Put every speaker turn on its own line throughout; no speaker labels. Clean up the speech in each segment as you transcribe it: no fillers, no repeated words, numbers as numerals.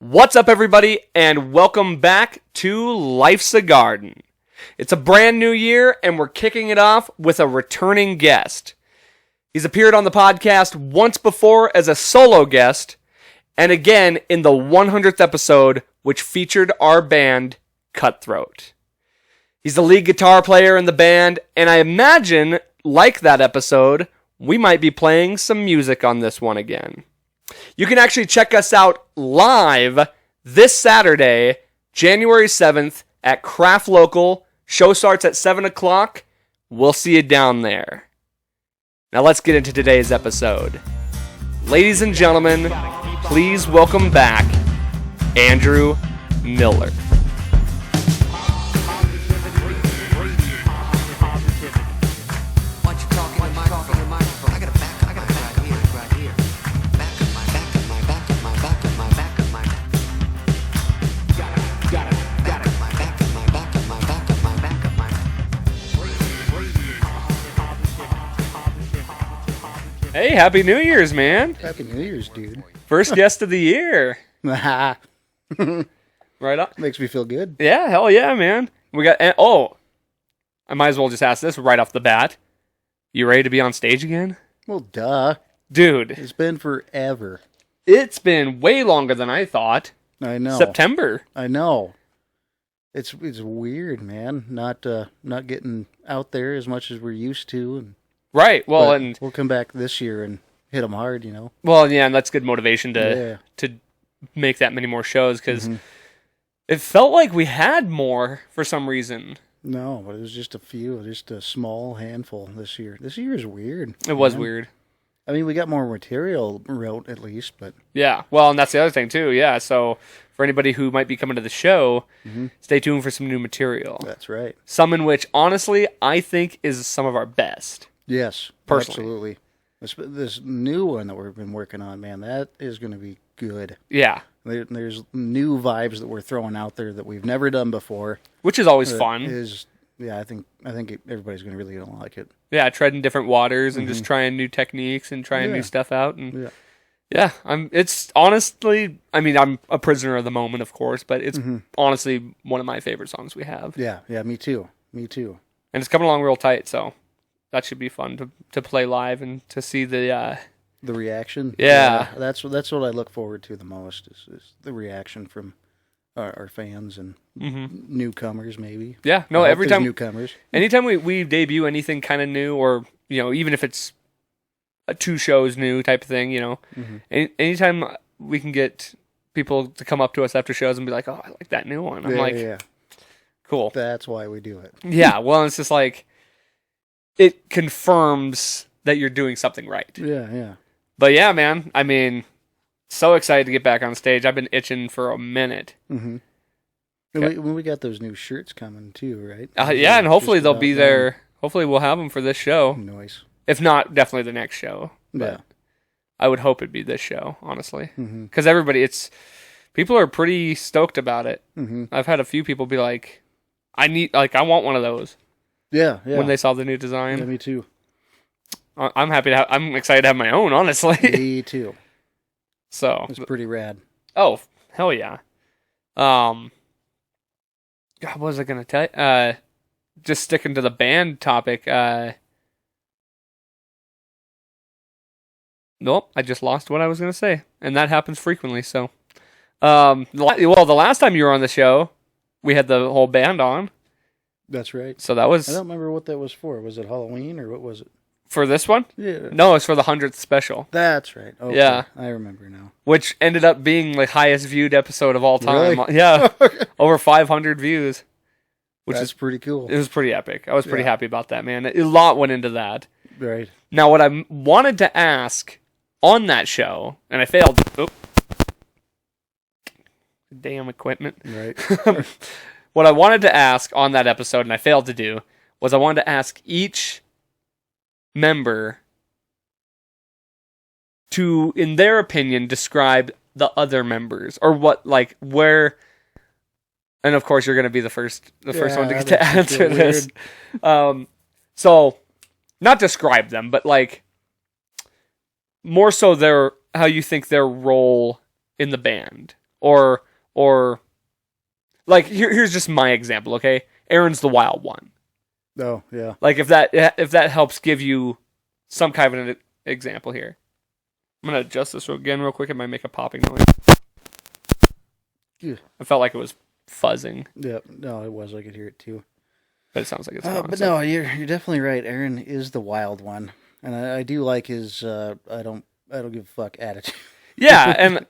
What's up, everybody, and welcome back to Life's a Garden. It's a brand new year, and we're kicking it off with a returning guest. He's appeared on the podcast once before as a solo guest, and again in the 100th episode, which featured our band, Cutthroat. He's the lead guitar player in the band, and I imagine, like that episode, we might be playing some music on this one again. You can actually check us out live this Saturday, January 7th at Craft Local. Show starts at 7 o'clock. We'll see you down there. Now let's get into today's episode. Ladies and gentlemen, please welcome back Andrew Miller. Hey, Happy New Year's, man.
Happy New Year's, dude.
First guest of the year. Right on.
Makes me feel good.
Yeah, hell yeah, man. We got, I might as well just ask this right off the bat. You ready to be on stage again?
Well, duh.
Dude.
It's been forever.
It's been way longer than I thought.
I know.
September.
I know. It's weird, man. Not getting out there as much as we're used to. And
Right. Well,
but
and
we'll come back this year and hit them hard, you know.
Well, yeah, and that's good motivation to make that many more shows, because it felt like we had more for some reason.
No, but it was just a few, just a small handful this year. This year is weird.
It was weird.
I mean, we got more material wrote at least, but
yeah. Well, and that's the other thing too. Yeah. So for anybody who might be coming to the show, stay tuned for some new material.
That's right.
Some in which, honestly, I think is some of our best.
Yes,
personally.
Absolutely. This new one that we've been working on, man, that is going to be good.
Yeah.
There's new vibes that we're throwing out there that we've never done before.
Which is always fun.
I think everybody's going to really like it.
Yeah, treading different waters and just trying new techniques and trying new stuff out. And it's honestly, I mean, I'm a prisoner of the moment, of course, but it's honestly one of my favorite songs we have.
Yeah, me too. Me too.
And it's coming along real tight, so that should be fun to play live and to see the
reaction.
Yeah.
That's what I look forward to the most is the reaction from our fans and newcomers, maybe.
Yeah, no, every time
newcomers.
Anytime we debut anything kind of new, or even if it's a 2 shows new type of thing, anytime we can get people to come up to us after shows and be like, "Oh, I like that new one." I'm cool.
That's why we do it.
Yeah, well, it's just like it confirms that you're doing something right.
Yeah.
But yeah, man, I mean, so excited to get back on stage. I've been itching for a minute.
Mm-hmm. Okay. We got those new shirts coming too, right?
Yeah, and hopefully they'll be there. Hopefully we'll have them for this show.
Nice.
If not, definitely the next show. But
yeah.
I would hope it'd be this show, honestly. Because people are pretty stoked about it. I've had a few people be like, I want one of those.
Yeah.
When they saw the new design.
Yeah, me too.
I'm excited to have my own, honestly.
Me too.
So
it's pretty rad.
Oh, hell yeah. God, what was I gonna tell you? Just sticking to the band topic. Nope, I just lost what I was gonna say, and that happens frequently. So, the last time you were on the show, we had the whole band on.
That's right.
So that was.
I don't remember what that was for. Was it Halloween or what was it?
For this one?
Yeah.
No, it's for the 100th special.
That's right. Okay.
Yeah.
I remember now.
Which ended up being the highest viewed episode of all time.
Really?
Yeah. Over 500 views.
That's pretty cool.
It was pretty epic. I was pretty happy about that, man. A lot went into that.
Right.
Now, what I wanted to ask on that show, and I failed. Damn equipment.
Right.
What I wanted to ask on that episode, and I failed to do, was I wanted to ask each member to, in their opinion, describe the other members, or where. And of course, you're going to be the first one to get to answer this. So, not describe them, but more so how you think their role in the band, or like here's just my example, okay? Aaron's the wild one.
Oh, yeah.
Like if that helps give you some kind of an example here. I'm gonna adjust this again real quick. It might make a popping noise.
Yeah.
I felt like it was fuzzing.
Yeah, no, it was. I could hear it too.
But it sounds like it's gone.
But no, you're definitely right. Aaron is the wild one, and I do like his I don't give a fuck attitude.
Yeah, and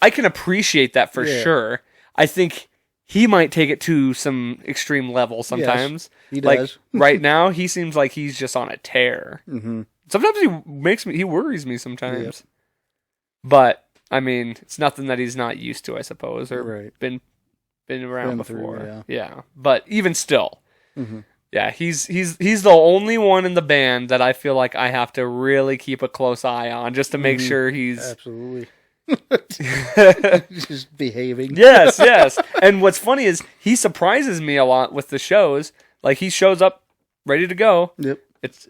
I can appreciate that for sure. I think he might take it to some extreme level sometimes.
Yes, he does.
Like right now, he seems like he's just on a tear.
Mm-hmm.
Sometimes he worries me sometimes. Yep. But I mean, it's nothing that he's not used to, I suppose, or been around before.
Through,
yeah, but even still.
Mm-hmm.
Yeah, he's the only one in the band that I feel like I have to really keep a close eye on just to make sure he's
absolutely just behaving.
Yes. And what's funny is he surprises me a lot with the shows. Like he shows up ready to go.
Yep.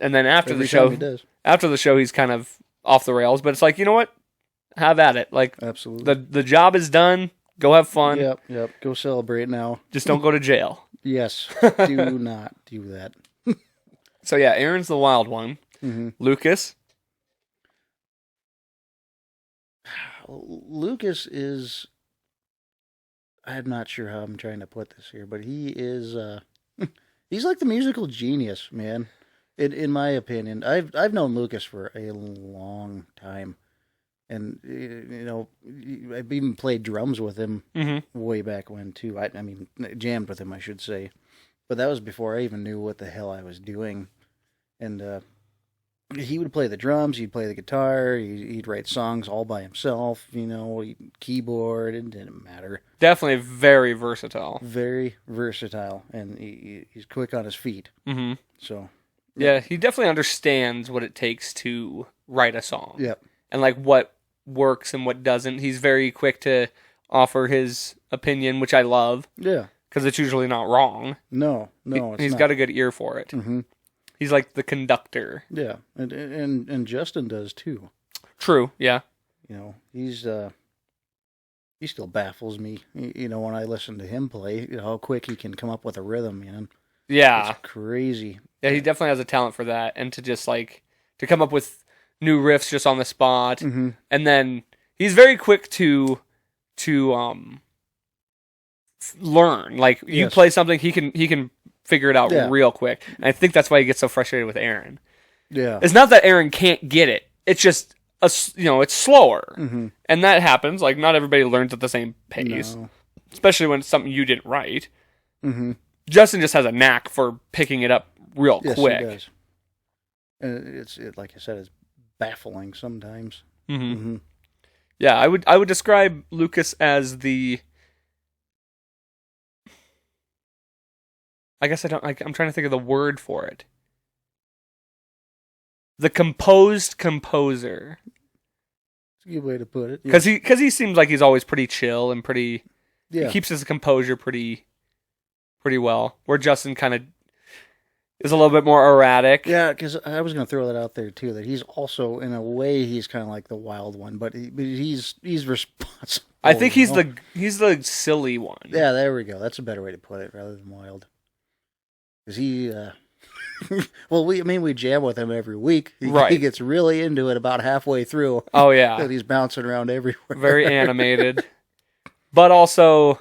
And then after
Every
the show he's kind of off the rails, but it's like, you know what? Have at it. Like
absolutely.
The job is done. Go have fun.
Yep. Go celebrate now.
Just don't go to jail.
Yes. Do not do that.
So yeah, Aaron's the wild one.
Mm-hmm.
Lucas
is, I'm not sure how I'm trying to put this here, but he is, he's like the musical genius, man. In my opinion, I've known Lucas for a long time, and you know, I've even played drums with him way back when too. I mean, jammed with him, I should say, but that was before I even knew what the hell I was doing, and he would play the drums, he'd play the guitar, he'd write songs all by himself, you know, keyboard, it didn't matter.
Definitely very versatile.
Very versatile, and he's quick on his feet.
Mm-hmm.
So.
Yeah, he definitely understands what it takes to write a song.
Yep.
And like what works and what doesn't. He's very quick to offer his opinion, which I love.
Yeah.
Because it's usually not wrong.
No,
he's got a good ear for it.
Mm-hmm.
He's like the conductor.
Yeah, and Justin does too.
True. Yeah.
You know, he still baffles me. You know, when I listen to him play, you know, how quick he can come up with a rhythm, man.
Yeah.
It's crazy.
Yeah, he definitely has a talent for that, and to just like to come up with new riffs just on the spot, and then he's very quick to learn. Like you play something, he can figure it out real quick. And I think that's why he gets so frustrated with Aaron.
Yeah,
it's not that Aaron can't get it; it's just it's slower, and that happens. Like not everybody learns at the same pace, especially when it's something you didn't write.
Mm-hmm.
Justin just has a knack for picking it up real quick.
He does. And like I said, it's baffling sometimes.
Yeah, I would describe Lucas as the. I guess I'm trying to think of the word for it. The composed composer.
That's a good way to put it.
Because he seems like he's always pretty chill and pretty.
Yeah.
He keeps his composure pretty well. Where Justin kind of is a little bit more erratic.
Yeah, because I was going to throw that out there too. That he's also, in a way, he's kind of like the wild one, but he's responsible.
I think he's the silly one.
Yeah, there we go. That's a better way to put it, rather than wild. Because he, well, we jam with him every week. He gets really into it about halfway through.
Oh yeah,
and he's bouncing around everywhere.
Very animated, but also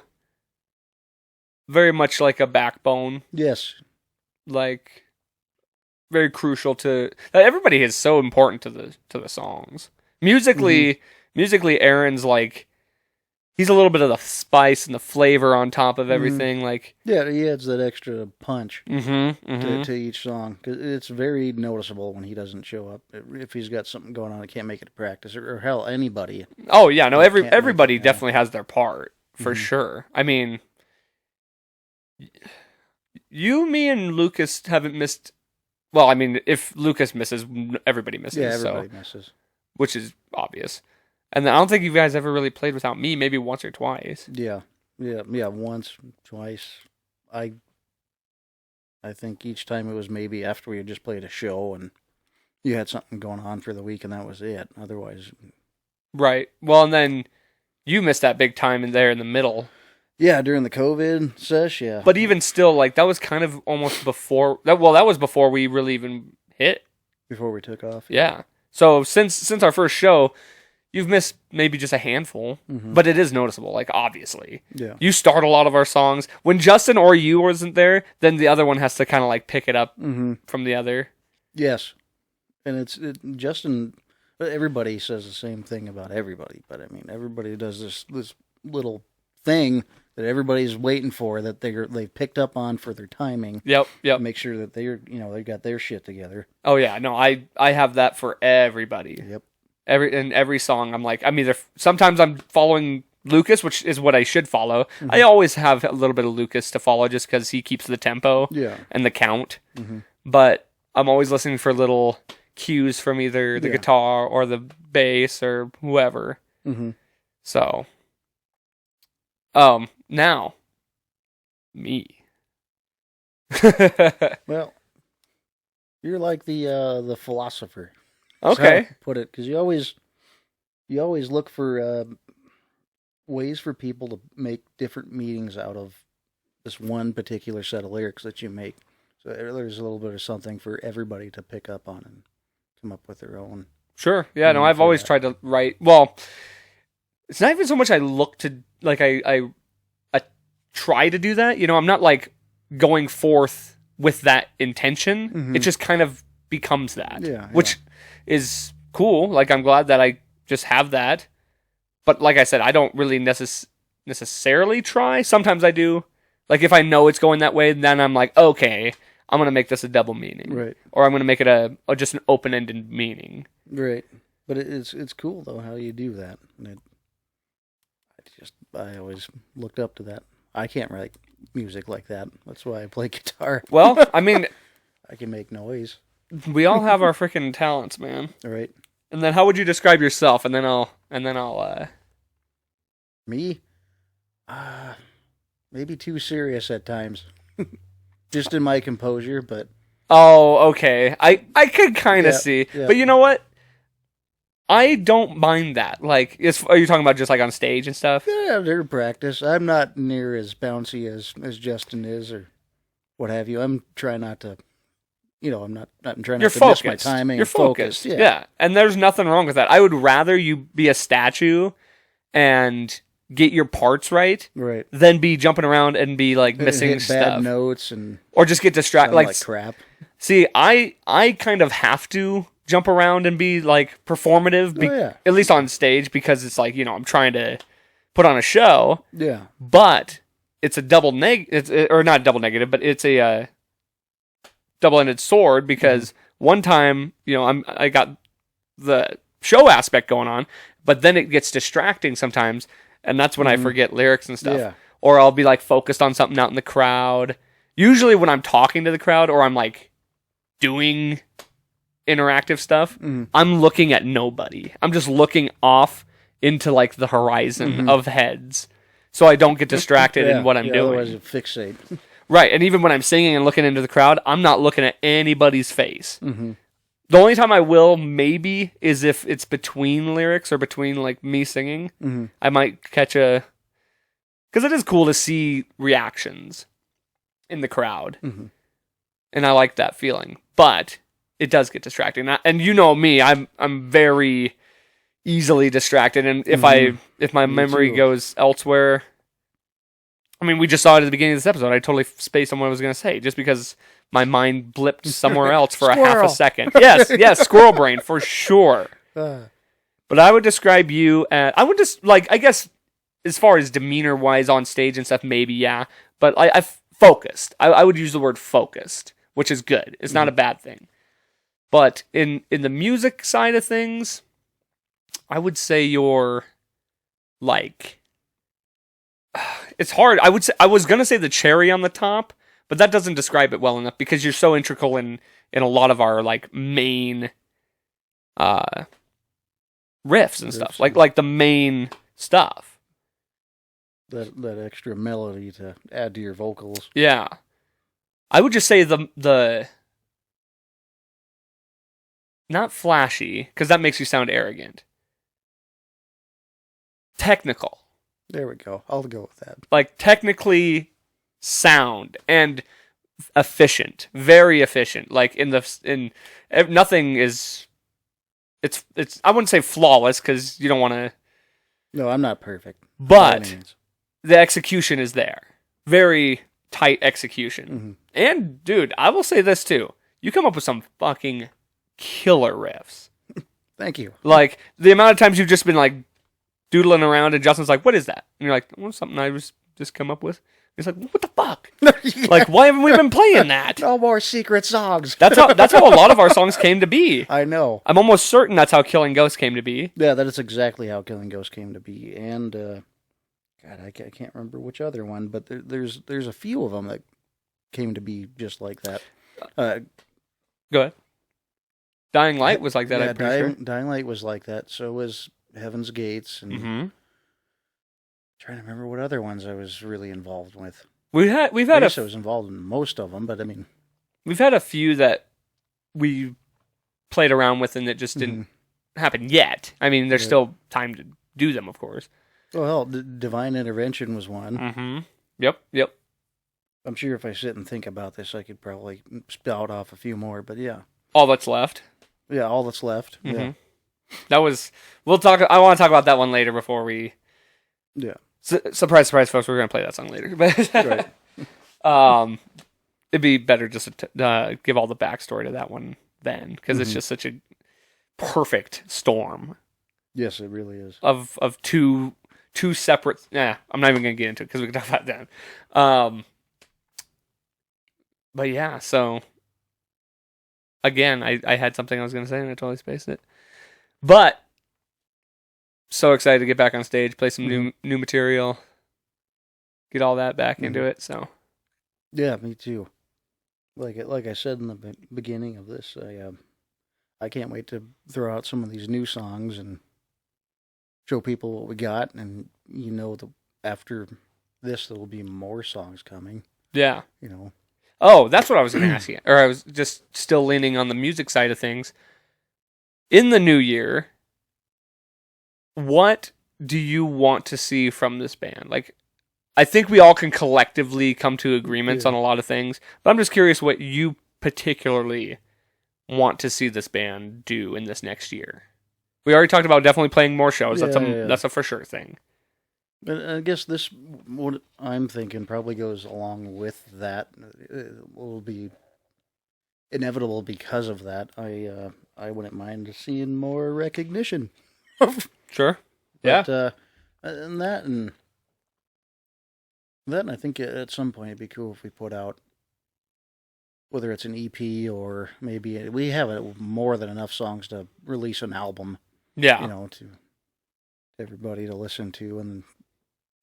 very much like a backbone.
Yes.
Like very crucial to everybody is so important to the songs. Musically, Aaron's like he's a little bit of the spice and the flavor on top of everything. Like
yeah, he adds that extra punch
to
to each song. 'Cause it's very noticeable when he doesn't show up. If he's got something going on, he can't make it to practice, or hell, anybody.
Oh yeah, no, everybody definitely has their part for sure. I mean. You, me, and Lucas haven't missed. Well, I mean, if Lucas misses, everybody misses.
Yeah, everybody misses,
which is obvious. And then I don't think you guys ever really played without me. Maybe once or twice.
Yeah. Once, twice. I think each time it was maybe after we had just played a show and you had something going on for the week, and that was it. Otherwise,
right. Well, and then You missed that big time in there in the middle.
Yeah, during the COVID sesh, yeah.
But even still, like, that was kind of almost before... That was before we really even hit.
Before we took off.
Yeah. So since our first show, you've missed maybe just a handful.
Mm-hmm.
But it is noticeable, like, obviously.
Yeah.
You start a lot of our songs. When Justin or you wasn't there, then the other one has to kind of, like, pick it up from the other.
Yes. And Justin... Everybody says the same thing about everybody. But, I mean, everybody does this little thing that everybody's waiting for, that they've picked up on for their timing.
Yep.
Make sure that they got their shit together.
Oh yeah, no, I have that for everybody.
Yep.
Every song, I'm like, I'm either sometimes I'm following Lucas, which is what I should follow.
Mm-hmm.
I always have a little bit of Lucas to follow just because he keeps the tempo and the count.
Mm-hmm.
But I'm always listening for little cues from either the guitar or the bass or whoever.
Mm-hmm.
So, now, me.
Well, you're like the philosopher.
Okay.
That's how I put it, because you always look for ways for people to make different meanings out of this one particular set of lyrics that you make. So there's a little bit of something for everybody to pick up on and come up with their own.
Sure. Yeah, no, I've always tried to write. Well, it's not even so much I look to, like, I try to do that. You know, I'm not, like, going forth with that intention.
Mm-hmm.
It just kind of becomes that.
Yeah.
Which is cool. Like, I'm glad that I just have that. But like I said, I don't really necessarily try. Sometimes I do. Like, if I know it's going that way, then I'm like, okay, I'm going to make this a double meaning.
Right.
Or I'm going to make it just an open-ended meaning.
Right. But it's cool, though, how you do that. And I always looked up to that. I can't write music like that. That's why I play guitar.
Well, I mean,
I can make noise.
we all have our freaking talents, man.
All right.
And then how would you describe yourself? And then I'll
Me? Maybe too serious at times. Just in my composure, but...
Oh, okay. I could kind of see.
Yeah.
But you know what? I don't mind that. Like, are you talking about just like on stage and stuff?
Yeah, they're practice. I'm not near as bouncy as Justin is or what have you. I'm trying not to, I'm trying not to miss my timing.
You're focused. Yeah. And there's nothing wrong with that. I would rather you be a statue and get your parts right than be jumping around and be like missing
hit
stuff.
Bad notes and
or just get distracted.
like crap.
See, I kind of have to jump around and be like performative, at least on stage, because it's like, I'm trying to put on a show.
Yeah.
But it's a or not double negative, but it's a double-ended sword, because one time, I got the show aspect going on, but then it gets distracting sometimes, and that's when I forget lyrics and stuff.
Yeah.
Or I'll be like focused on something out in the crowd. Usually when I'm talking to the crowd or I'm like doing interactive stuff, I'm looking at nobody. I'm just looking off into like the horizon of heads, so I don't get distracted in what I'm doing.
Otherwise, you fixate.
Right, and even when I'm singing and looking into the crowd, I'm not looking at anybody's face. The only time I will maybe is if it's between lyrics or between like me singing. I might catch because it is cool to see reactions in the crowd, and I like that feeling. But it does get distracting, and you know me, I'm very easily distracted, and if my memory goes elsewhere, I mean, we just saw it at the beginning of this episode. I totally spaced on what I was going to say just because my mind blipped somewhere else for a half a second. Yes, squirrel brain for sure. But I would describe you as, I would just like, I guess as far as demeanor wise on stage and stuff, maybe yeah, but I focused. I would use the word focused, which is good. It's not a bad thing. But in the music side of things, I would say you're like, it's hard. I was gonna say the cherry on the top, but that doesn't describe it well enough because you're so integral in a lot of our like main riffs and stuff. Like the main stuff.
That extra melody to add to your vocals.
Yeah. I would just say the not flashy, because that makes you sound arrogant. technical.
There we go. I'll go with that.
Like technically sound and efficient, very efficient. Like nothing is. It's I wouldn't say flawless because you don't want to.
No, I'm not perfect.
But the execution is there. Very tight execution.
Mm-hmm.
And dude, I will say this too. You come up with some fucking killer riffs.
Thank you.
Like the amount of times you've just been like doodling around and Justin's like, "What is that?" And you're like, "Well, something I was just come up with." He's like, "What the fuck?"
Yeah.
Like, why haven't we been playing that?
No more secret songs.
That's how a lot of our songs came to be.
I know.
I'm almost certain that's how Killing Ghosts came to be.
Yeah, that is exactly how Killing Ghosts came to be. And God, I can't remember which other one, but there's a few of them that came to be just like that.
Go ahead. Dying Light was like that.
Yeah,
I'm pretty sure.
Dying Light was like that. So was Heaven's Gates, and
Mm-hmm.
trying to remember what other ones I was really involved with.
We've
I
had
guess I was involved in most of them, but I mean,
we've had a few that we played around with and that just didn't happen yet. I mean, there's still time to do them, of course.
well, hell, Divine Intervention was one.
Mm-hmm. Yep.
I'm sure if I sit and think about this, I could probably spout off a few more. But yeah,
All That's Left.
yeah, All That's Left.
Mm-hmm.
Yeah,
That was. We'll talk. I want to talk about that one later before we.
yeah.
Surprise, folks! We're gonna play that song later, but
Right.
it'd be better just to give all the backstory to that one then, because it's just such a perfect storm
Yes, it really is.
of two separate. I'm not even gonna get into it because we can talk about that then. But yeah, so again, I had something I was gonna say and I totally spaced it, but. So excited to get back on stage, play some new material, get all that back into it. So,
Yeah, me too. Like I said in the beginning of this, I can't wait to throw out some of these new songs and show people what we got. And after this, there will be more songs coming.
yeah.
Oh,
that's what I was going to ask you, or I was just still leaning on the music side of things. In the new year. What do you want to see from this band? Like, I think we all can collectively come to agreements on a lot of things, but I'm just curious what you particularly want to see this band do in this next year. We already talked about definitely playing more shows. That's a for sure thing.
But I guess this, what I'm thinking, probably goes along with that. It will be inevitable because of that. I wouldn't mind seeing more recognition.
Sure. Yeah.
But, and I think at some point it'd be cool if we put out, whether it's an EP or maybe we have more than enough songs to release an album.
Yeah.
To everybody to listen to, and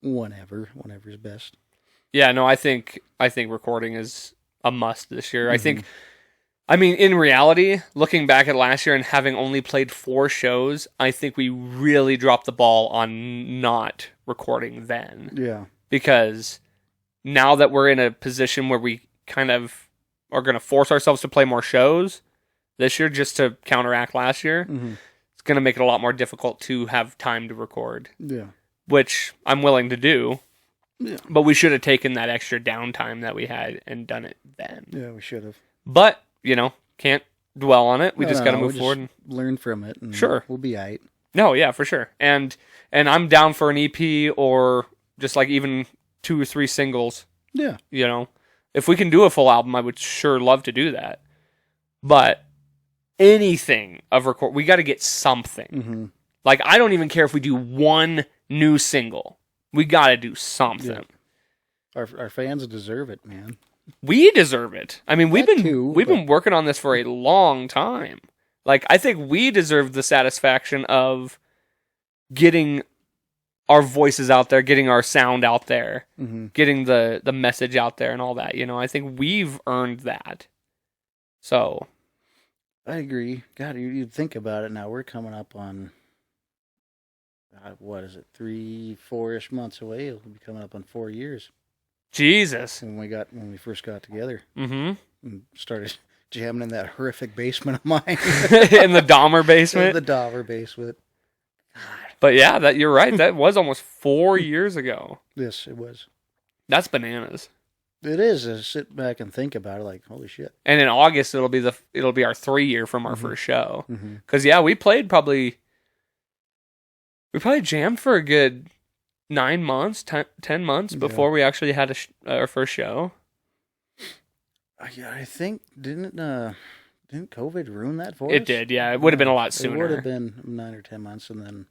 whenever's best.
Yeah. No, I think recording is a must this year. I mean, in reality, looking back at last year and having only played 4 shows, I think we really dropped the ball on not recording then.
Yeah.
Because now that we're in a position where we kind of are going to force ourselves to play more shows this year just to counteract last year, it's going to make it a lot more difficult to have time to record.
Yeah.
Which I'm willing to do.
Yeah.
But we should have taken that extra downtime that we had and done it then.
Yeah, we should have.
But can't dwell on it. We just got to move forward and
learn from it. And
sure,
we'll be all right.
No, yeah, for sure. And I'm down for an EP or just like even 2 or 3 singles.
Yeah.
If we can do a full album, I would sure love to do that. But anything of record, we got to get something. Like, I don't even care if we do 1 new single. We got to do something.
Yeah. Our fans deserve it, man.
We deserve it. I mean, we've
been
working on this for a long time. Like, I think we deserve the satisfaction of getting our voices out there, getting our sound out there, getting the message out there and all that. I think we've earned that. So.
I agree. God, you think about it now. We're coming up on, what is it, 3-4-ish months away. It'll be coming up on 4 years.
Jesus.
When we first got together.
And
started jamming in that horrific basement of mine.
In the Dahmer basement?
In the Dahmer basement. God.
But yeah, that you're right. That was almost 4 years ago.
Yes, it was.
That's bananas.
It is to sit back and think about it, like, holy shit.
And in August it'll be our 3 year from our first show. Because yeah, we probably jammed for a good 9 months, 10 months before we actually had our first show.
Yeah, I think didn't COVID ruin that for us?
It did, yeah. It would have been a lot sooner.
It would have been 9 or 10 months, and then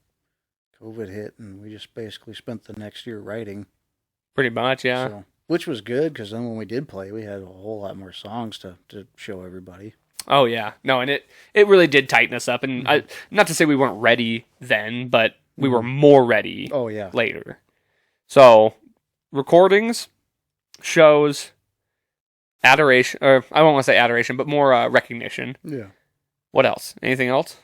COVID hit, and we just basically spent the next year writing.
Pretty much, yeah.
So, which was good, because then when we did play, we had a whole lot more songs to show everybody.
Oh, yeah. No, and it really did tighten us up. And not to say we weren't ready then, but we were more ready later. So, recordings, shows, adoration, or I won't want to say adoration, but more recognition.
Yeah.
What else? Anything else?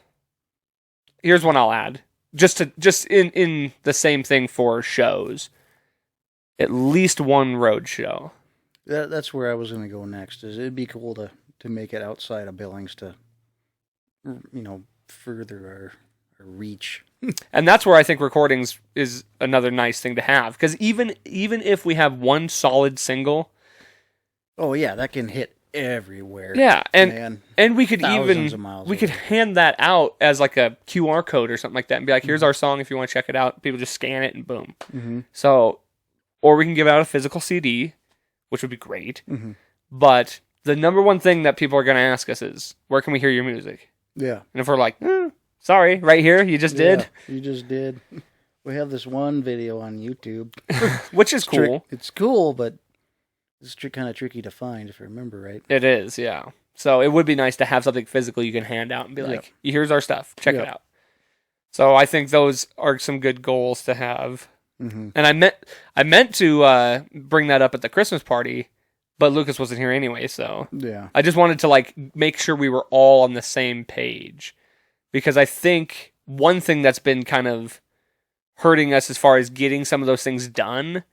Here's one I'll add. Just in the same thing for shows. At least one road show.
That's where I was going to go next. It'd be cool to make it outside of Billings to, further our reach.
And that's where I think recordings is another nice thing to have. Because even if we have one solid single...
Oh, yeah, that can hit everywhere.
Yeah, and we could
could
hand that out as like a QR code or something like that and be like, here's our song if you want to check it out. People just scan it and boom.
Mm-hmm.
So, or we can give out a physical CD, which would be great.
Mm-hmm.
But the number one thing that people are going to ask us is, where can we hear your music?
Yeah.
And if we're like, sorry, right here, you just did.
You just did. We have this one video on YouTube.
Which is cool.
It's cool, but it's kind of tricky to find, if I remember right.
It is, yeah. So it would be nice to have something physical you can hand out and be like, here's our stuff. Check it out. So I think those are some good goals to have.
Mm-hmm.
And I meant to bring that up at the Christmas party, but Lucas wasn't here anyway, so
yeah.
I just wanted to make sure we were all on the same page. Because I think one thing that's been kind of hurting us as far as getting some of those things done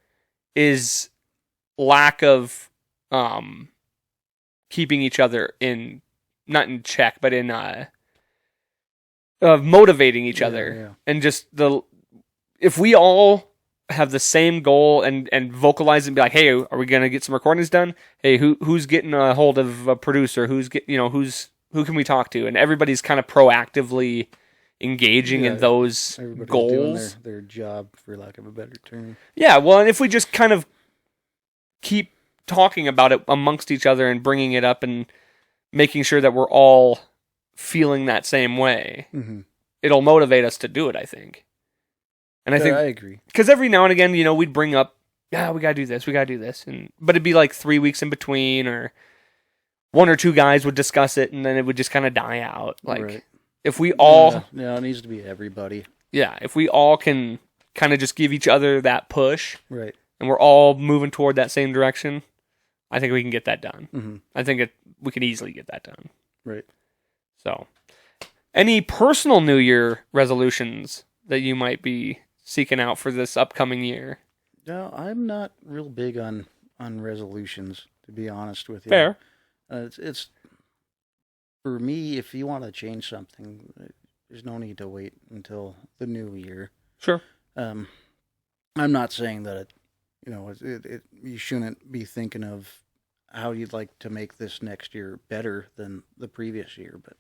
is lack of keeping each other not in check, but in motivating each other.
Yeah.
And just if we all have the same goal and vocalize and be like, hey, are we gonna get some recordings done? Hey, who's getting a hold of a producer? Who can we talk to? And everybody's kind of proactively engaging in those goals.
Doing their job, for lack of a better term.
Yeah, well, and if we just kind of keep talking about it amongst each other and bringing it up and making sure that we're all feeling that same way, it'll motivate us to do it, I think. And I
agree.
Because every now and again, we'd bring up, we gotta do this, but it'd be like 3 weeks in between, or one or two guys would discuss it, and then it would just kind of die out. If we all...
it needs to be everybody.
Yeah, if we all can kind of just give each other that push,
right,
and we're all moving toward that same direction, I think we can get that done.
Mm-hmm.
I think we could easily get that done.
Right.
So, any personal New Year resolutions that you might be seeking out for this upcoming year?
No, I'm not real big on resolutions, to be honest with you.
Fair.
It's for me, if you want to change something, there's no need to wait until the new year.
Sure.
I'm not saying that you shouldn't be thinking of how you'd like to make this next year better than the previous year, but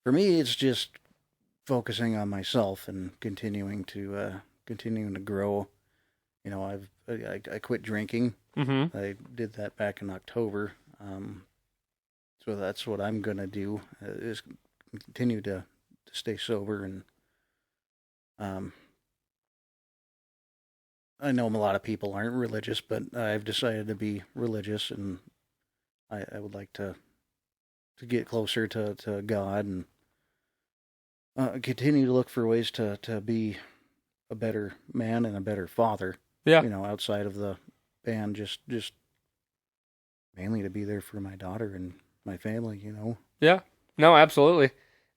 for me, it's just focusing on myself and continuing to grow. I quit drinking.
Mm-hmm.
I did that back in October. So that's what I'm gonna do, is continue to stay sober. And I know a lot of people aren't religious, but I've decided to be religious, and I would like to get closer to God and continue to look for ways to be a better man and a better father.
Yeah.
Outside of the band, just mainly to be there for my daughter and my family,
Yeah. No, absolutely.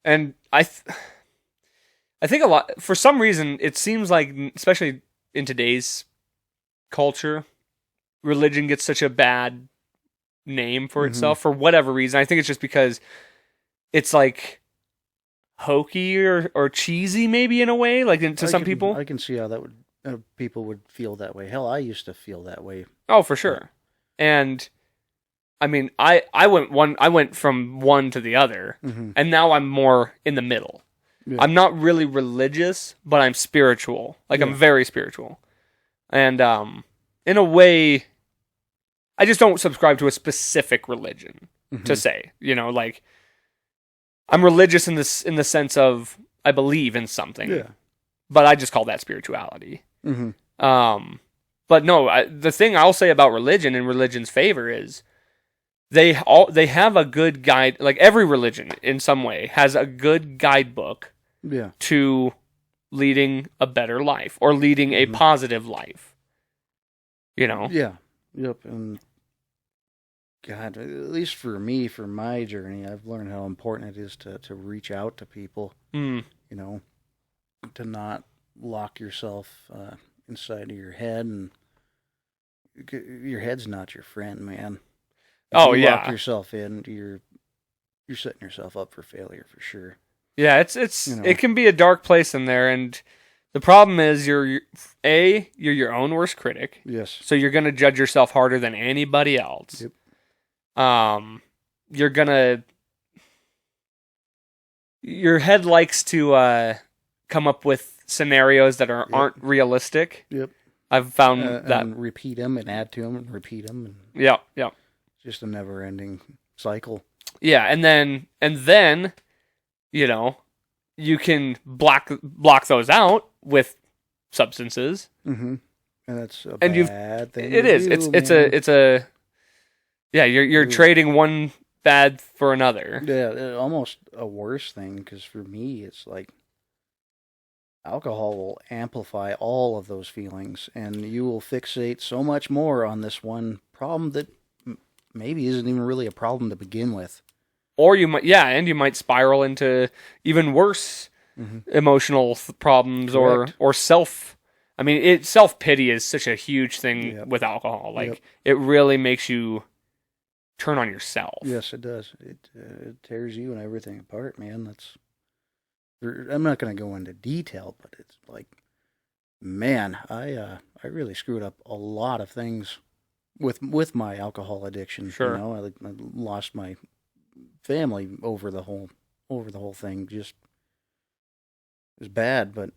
And I think a lot, for some reason, it seems like, especially in today's culture, religion gets such a bad name for itself for whatever reason. I think it's just because it's like hokey or cheesy, maybe, in a way, like to some people.
I can see how that would people would feel that way. Hell, I used to feel that way.
Oh, for sure. And I mean, I went from one to the other, and now I'm more in the middle. Yeah. I'm not really religious, but I'm spiritual. Like, I'm very spiritual. And in a way, I just don't subscribe to a specific religion to say, like, I'm religious in the sense of I believe in something, but I just call that spirituality. But no, the thing I'll say about religion and religion's favor is they have a good guide. Like, every religion in some way has a good guidebook to leading a better life or leading a positive life.
Yeah. Yep. And God, at least for me, for my journey, I've learned how important it is to reach out to people. To not lock yourself inside of your head, and your head's not your friend, man. If you lock yourself in, you're setting yourself up for failure for sure.
Yeah, it can be a dark place in there, and the problem is you're your own worst critic.
Yes.
So you're gonna judge yourself harder than anybody else.
Yep.
Your head likes to come up with scenarios that aren't realistic.
Yep.
I've found that.
And repeat them and add to them and repeat them. And
yeah.
Just a never-ending cycle.
Yeah, and then you can block those out with substances.
Mm-hmm. And that's a bad thing.
It is. It's a you're trading one bad for another.
Yeah, almost a worse thing, because for me, it's like alcohol will amplify all of those feelings, and you will fixate so much more on this one problem that maybe isn't even really a problem to begin with.
Or you might spiral into even worse emotional problems. Correct. or self. I mean, self-pity is such a huge thing with alcohol. Like, it really makes you turn on yourself.
Yes, it does. It tears you and everything apart, man. I'm not going to go into detail, but it's like, man, I really screwed up a lot of things with my alcohol addiction.
Sure.
I lost my family over the whole thing. Just, it was bad, but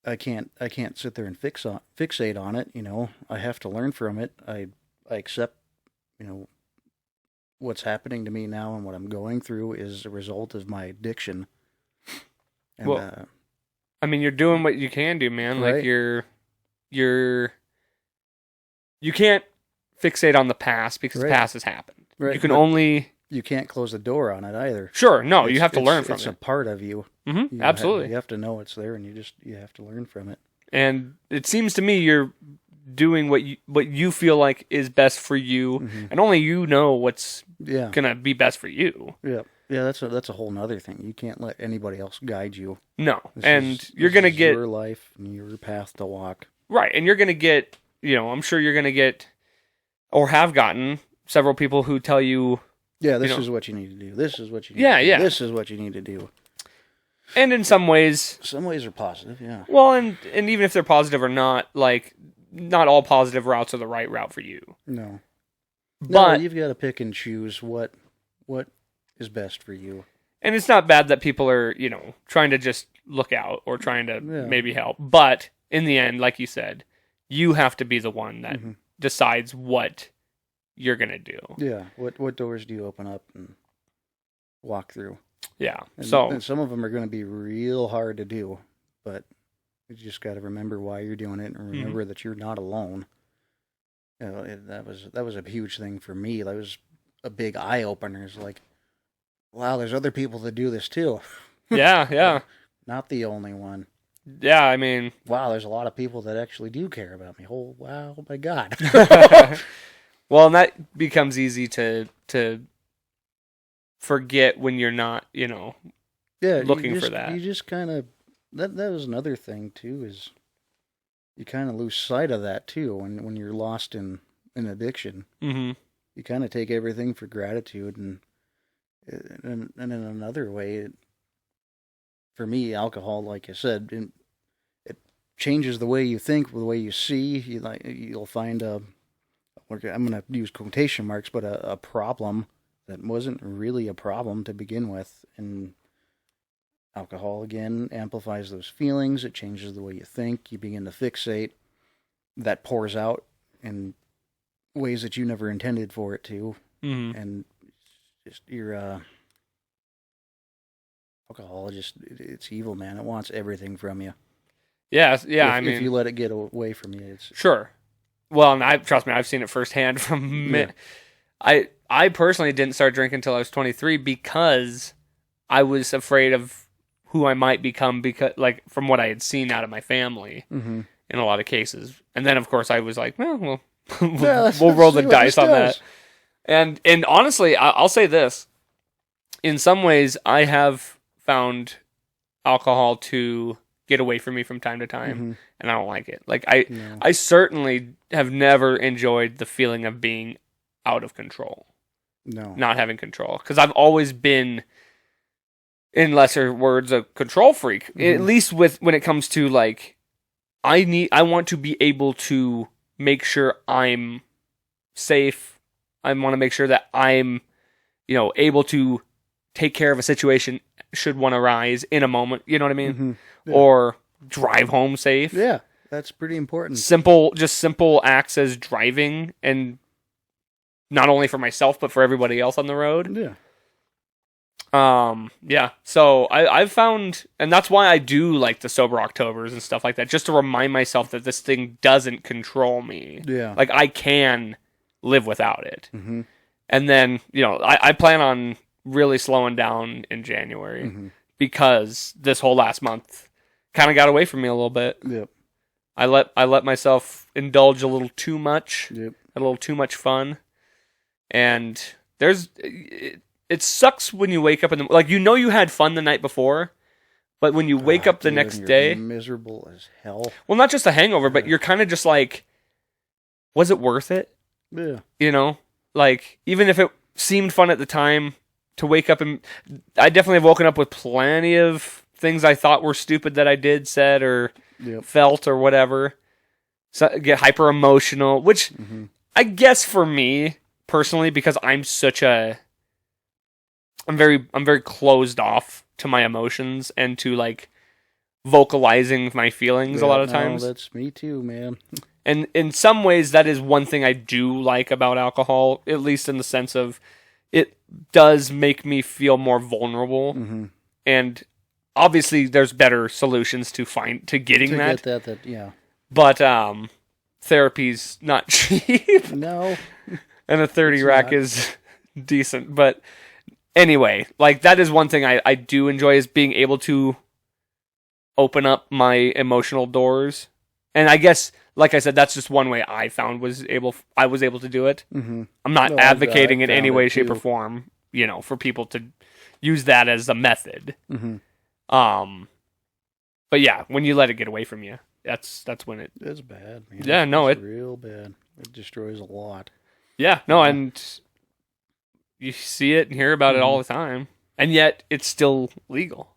I can't sit there and fixate on it. I have to learn from it. I accept, what's happening to me now and what I'm going through is a result of my addiction. And,
well, I mean, you're doing what you can do, man.
Right.
Like, you can't fixate on the past because the past has happened.
Right.
You can only...
You can't close the door on it either.
Sure, no, you have to learn from it.
It's a part of you.
Mm-hmm, absolutely.
You have to know it's there, and you have to learn from it.
And it seems to me you're doing what you feel like is best for you, and only you know what's gonna be best for you.
Yeah, that's a whole nother thing. You can't let anybody else guide you.
No, you're gonna get
your life and your path to walk.
Right, and you're gonna get, I'm sure you're gonna get, or have gotten, several people who tell you,
yeah, this is what you need to do. This is what you need
to do.
This is what you need to do.
And in some ways
are positive, yeah.
Well, and even if they're positive or not, like, not all positive routes are the right route for you.
No.
But
you've got to pick and choose what is best for you.
And it's not bad that people are, trying to just look out or trying to maybe help. But in the end, like you said, you have to be the one that decides what you're going to do.
Yeah. What doors do you open up and walk through?
Yeah.
And some of them are going to be real hard to do, but you just got to remember why you're doing it and remember that you're not alone. That was a huge thing for me. That was a big eye opener. It's like, wow, there's other people that do this too.
Yeah.
Not the only one.
Yeah, I mean,
wow, there's a lot of people that actually do care about me. Oh, wow, my God.
Well, and that becomes easy to forget when you're not, looking for that.
You just kind of, that was another thing too, is you kind of lose sight of that too when you're lost in addiction. Mm-hmm. You kind of take everything for gratitude, and in another way, for me, alcohol, like I said, it changes the way you think, the way you see. You'll find I'm going to use quotation marks, but a problem that wasn't really a problem to begin with. And alcohol, again, amplifies those feelings. It changes the way you think. You begin to fixate. That pours out in ways that you never intended for it to.
Mm-hmm.
And just your alcohol, it's evil, man. It wants everything from you.
Yeah.
If you let it get away from you, it's
sure. Well, and trust me, I've seen it firsthand from me. I personally didn't start drinking until I was 23 because I was afraid of who I might become, because like from what I had seen out of my family in a lot of cases. And then of course I was like, well, we'll roll the dice on that. And honestly, I'll say this. In some ways, I have found alcohol to get away from me from time to time, and I don't like it. Like I certainly have never enjoyed the feeling of being out of control.
No.
Not having control. Because I've always been, in lesser words, a control freak. At least when it comes to like, I want to be able to make sure I'm safe. I want to make sure that I'm, able to take care of a situation should one arise in a moment. You know what I mean? Yeah. Or drive home safe.
Yeah, that's pretty important.
Simple acts as driving, and not only for myself but for everybody else on the road.
Yeah.
Yeah. So I've found, and that's why I do like the sober Octobers and stuff like that, just to remind myself that this thing doesn't control me.
Yeah.
Like I can live without it. And then, I plan on really slowing down in January because this whole last month kind of got away from me a little bit.
Yep.
I let myself indulge a little too much.
Yep.
A little too much fun. And it sucks when you wake up you had fun the night before, but when you wake up the next day,
miserable as hell.
Well, not just a hangover, but you're kind of just like, was it worth it?
Yeah.
Like even if it seemed fun at the time, to wake up, and I definitely have woken up with plenty of things I thought were stupid that I did, said, or felt, or whatever. So get hyper emotional, which I guess for me personally, because I'm very closed off to my emotions and to like vocalizing my feelings a lot of times.
That's me too, man.
And in some ways, that is one thing I do like about alcohol, at least in the sense of it does make me feel more vulnerable. And obviously, there's better solutions to getting that.
Get that, yeah.
But therapy's not cheap.
No.
And a 30 rack is decent. But anyway, like that is one thing I do enjoy, is being able to open up my emotional doors. And I guess, like I said, that's just one way I found I was able to do it. I'm not advocating in any way, shape, or form, for people to use that as a method. But yeah, when you let it get away from you, that's when
it's bad, man.
Yeah, no,
it's real bad. It destroys a lot.
Yeah, no, and you see it and hear about it all the time, and yet it's still legal.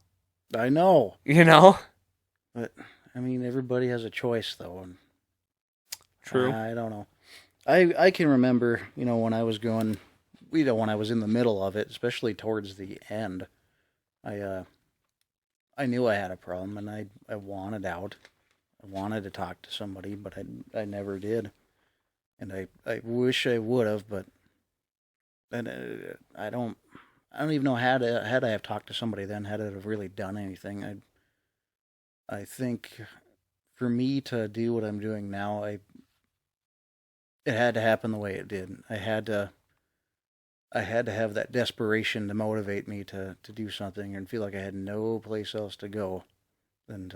I know.
But
I mean, everybody has a choice, though. And
true.
I don't know. I can remember, when I was going, when I was in the middle of it, especially towards the end, I knew I had a problem, and I wanted out. I wanted to talk to somebody, but I never did. And I wish I would have, but I don't even know had I have talked to somebody then, had it have really done anything. I think for me to do what I'm doing now, it had to happen the way it did. I had to have that desperation to motivate me to do something and feel like I had no place else to go than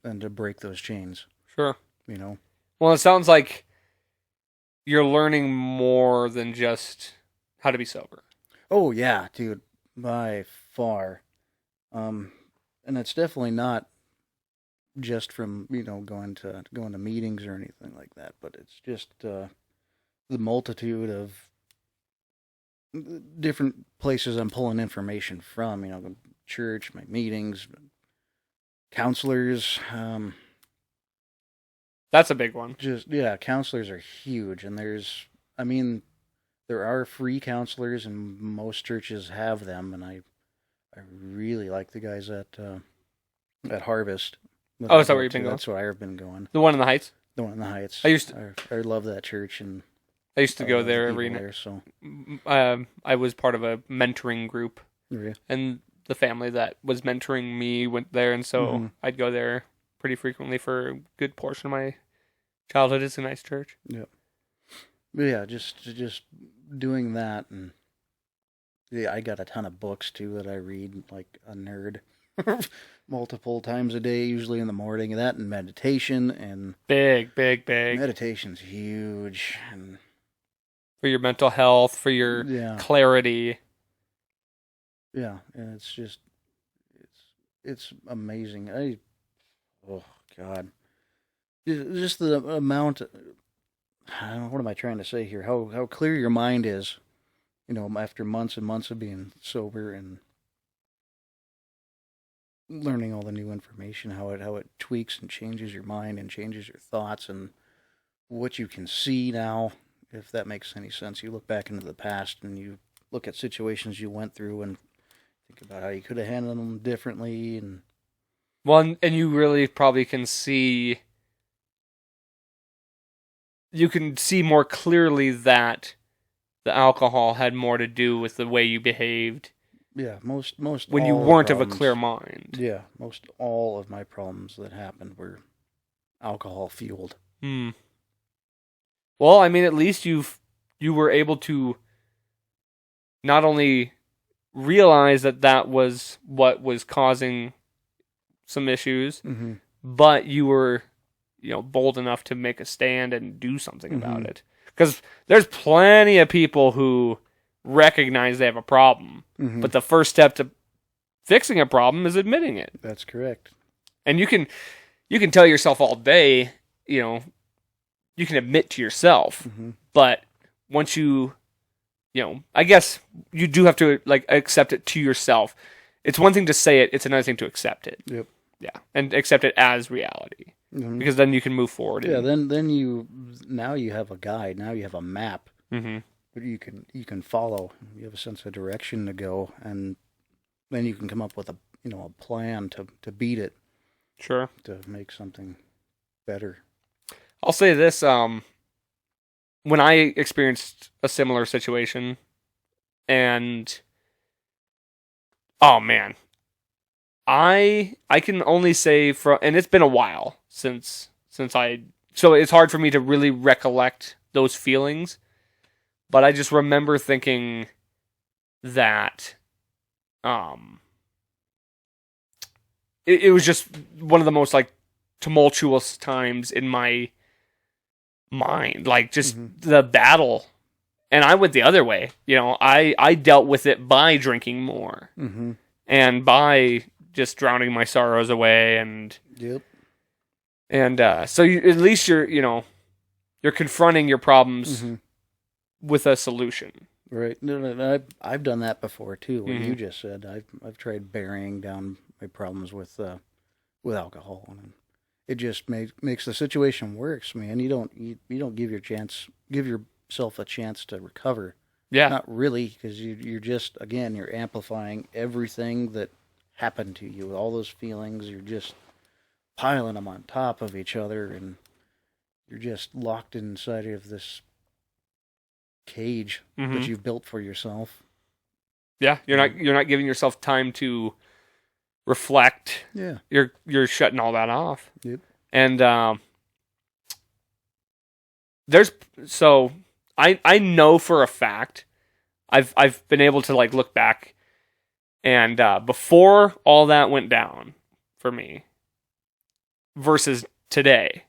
to break those chains.
Sure.
Well,
it sounds like you're learning more than just how to be sober.
Oh yeah, dude, by far. And it's definitely not just from going to meetings or anything like that, but it's just the multitude of different places I'm pulling information from. Church, my meetings, counselors,
That's a big one.
counselors are huge, and there are free counselors, and most churches have them, and I really like the guys at Harvest.
Oh, is that where you've been going?
That's where I've been going.
The one in the Heights?
The one in the Heights.
I
love that church, and
I used to go there every night.
So
I was part of a mentoring group, and the family that was mentoring me went there, and so I'd go there pretty frequently for a good portion of my childhood. It's a nice church.
Yeah. But yeah, just doing that, and I got a ton of books too that I read like a nerd. Multiple times a day, usually in the morning. That and meditation, and
big.
Meditation's huge, and
for your mental health, for your clarity.
Yeah, and it's amazing. Oh God, just the amount. I don't know, what am I trying to say here? How clear your mind is, after months and months of being sober and learning all the new information, how it tweaks and changes your mind and changes your thoughts and what you can see now, if that makes any sense. You look back into the past and you look at situations you went through and think about how you could have handled them differently, and
you really probably can see. You can see more clearly that the alcohol had more to do with the way you behaved.
Yeah, most
when you weren't of a clear mind.
Yeah, most all of my problems that happened were alcohol fueled.
Well, I mean, at least you were able to not only realize that was what was causing some issues, but you were, bold enough to make a stand and do something about it. Because there's plenty of people who recognize they have a problem, but the first step to fixing a problem is admitting it.
That's correct.
And you can tell yourself all day, you can admit to yourself, but once I guess you do have to accept it to yourself. It's one thing to say it; it's another thing to accept it.
Yep.
Yeah, and accept it as reality, because then you can move forward.
Yeah. Then you have a guide. Now you have a map. But you can follow. You have a sense of direction to go, and then you can come up with a plan to beat it.
Sure.
To make something better.
I'll say this: when I experienced a similar situation, and oh man, I can only say and it's been a while since so it's hard for me to really recollect those feelings. But I just remember thinking that it was just one of the most tumultuous times in my mind, just the battle. And I went the other way. I dealt with it by drinking more and by just drowning my sorrows away. And so at least you're confronting your problems with a solution.
Right. No, I've done that before too. What you just said, I've tried burying down my problems with alcohol, and it just makes the situation worse, man. You don't give yourself a chance to recover.
Yeah.
Not really, because you're just, again, you're amplifying everything that happened to you. All those feelings, you're just piling them on top of each other, and you're just locked inside of this cage that you've built for yourself.
Yeah, you're not giving yourself time to reflect.
Yeah.
You're shutting all that off.
Yep.
And I know for a fact I've been able to look back, and before all that went down for me versus today,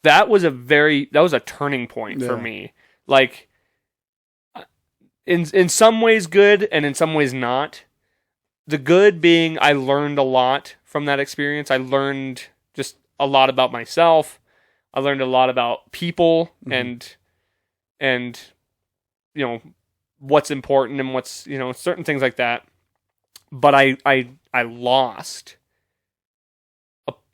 that was a turning point for me. In some ways good, and in some ways not. The good being I learned a lot from that experience. I learned just a lot about myself. I learned a lot about people and what's important and what's certain things like that. But I lost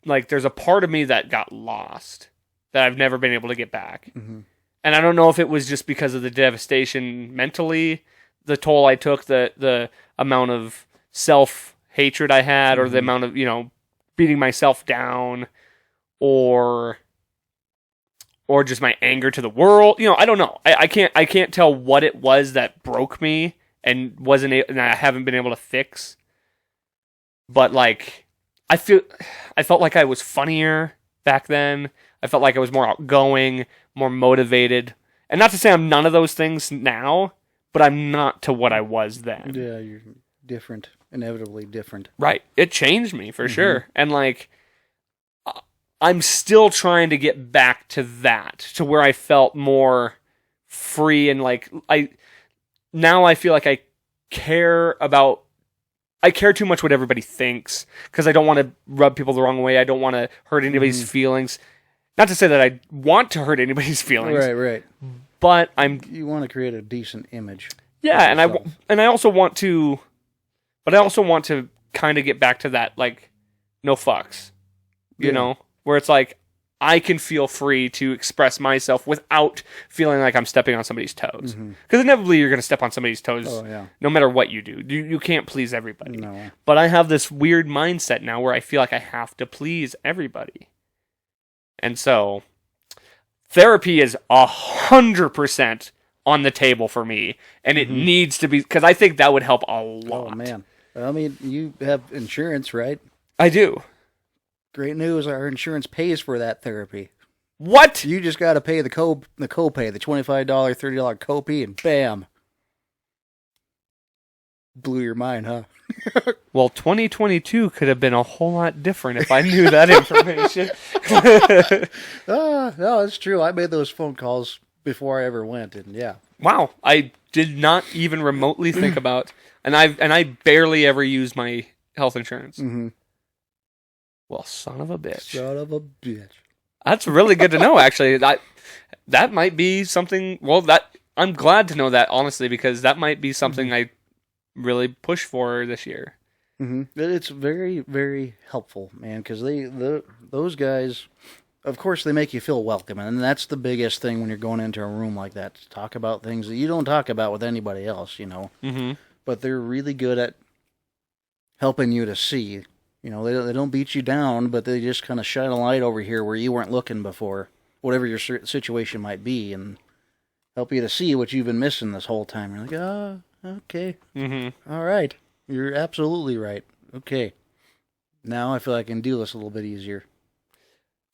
like there's a part of me that got lost that I've never been able to get back.
Mm-hmm.
And I don't know if it was just because of the devastation mentally, the toll I took, the amount of self-hatred I had, or the amount of, beating myself down, or just my anger to the world. I don't know. I can't tell what it was that broke me and and I haven't been able to fix. But like, I felt like I was funnier back then. I felt like I was more outgoing, more motivated. And not to say I'm none of those things now, but I'm not to what I was then.
Yeah, you're different, inevitably different.
Right. It changed me for sure. And like, I'm still trying to get back to that, to where I felt more free, and like now I feel like I care too much what everybody thinks, because I don't want to rub people the wrong way. I don't want to hurt anybody's feelings. Not to say that I want to hurt anybody's feelings.
Right.
But you
want to create a decent image.
Yeah, and I also want to kind of get back to that, like, no fucks. You know, where it's like I can feel free to express myself without feeling like I'm stepping on somebody's toes. Because inevitably you're going to step on somebody's toes no matter what you do. You can't please everybody.
No.
But I have this weird mindset now where I feel like I have to please everybody. And so therapy is 100% on the table for me. And it needs to be, because I think that would help a lot.
Oh, man. I mean, you have insurance, right?
I do.
Great news, our insurance pays for that therapy.
What?
You just got to pay the copay, the $25, $30 copay, and bam. Blew your mind, huh?
Well, 2022 could have been a whole lot different if I knew that information.
No, it's true. I made those phone calls before I ever went, and yeah.
Wow, I did not even remotely think about, and I barely ever use my health insurance. Well, son of a bitch. That's really good to know, actually. That might be something. Well, I'm glad to know that, honestly, because that might be something I really push for this year.
It's very, very helpful, man, because those guys, of course, they make you feel welcome, and that's the biggest thing when you're going into a room like that, to talk about things that you don't talk about with anybody else, But they're really good at helping you to see. They don't beat you down, but they just kind of shine a light over here where you weren't looking before, whatever your situation might be, and help you to see what you've been missing this whole time. You're like, oh, okay. All right. You're absolutely right. Okay. Now I feel like I can do this a little bit easier.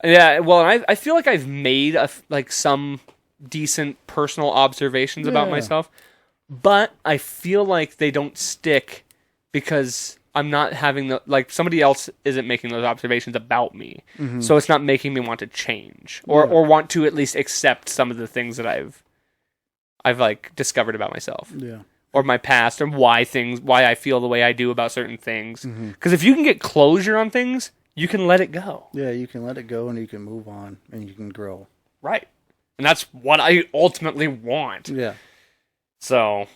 Yeah, well, I feel like I've made some decent personal observations about myself, but I feel like they don't stick because I'm not having somebody else isn't making those observations about me. So it's not making me want to change or want to at least accept some of the things that I've discovered about myself.
Yeah.
Or my past, and why I feel the way I do about certain things. Because if you can get closure on things, you can let it go.
Yeah, you can let it go, and you can move on, and you can grow.
Right. And that's what I ultimately want.
Yeah.
So,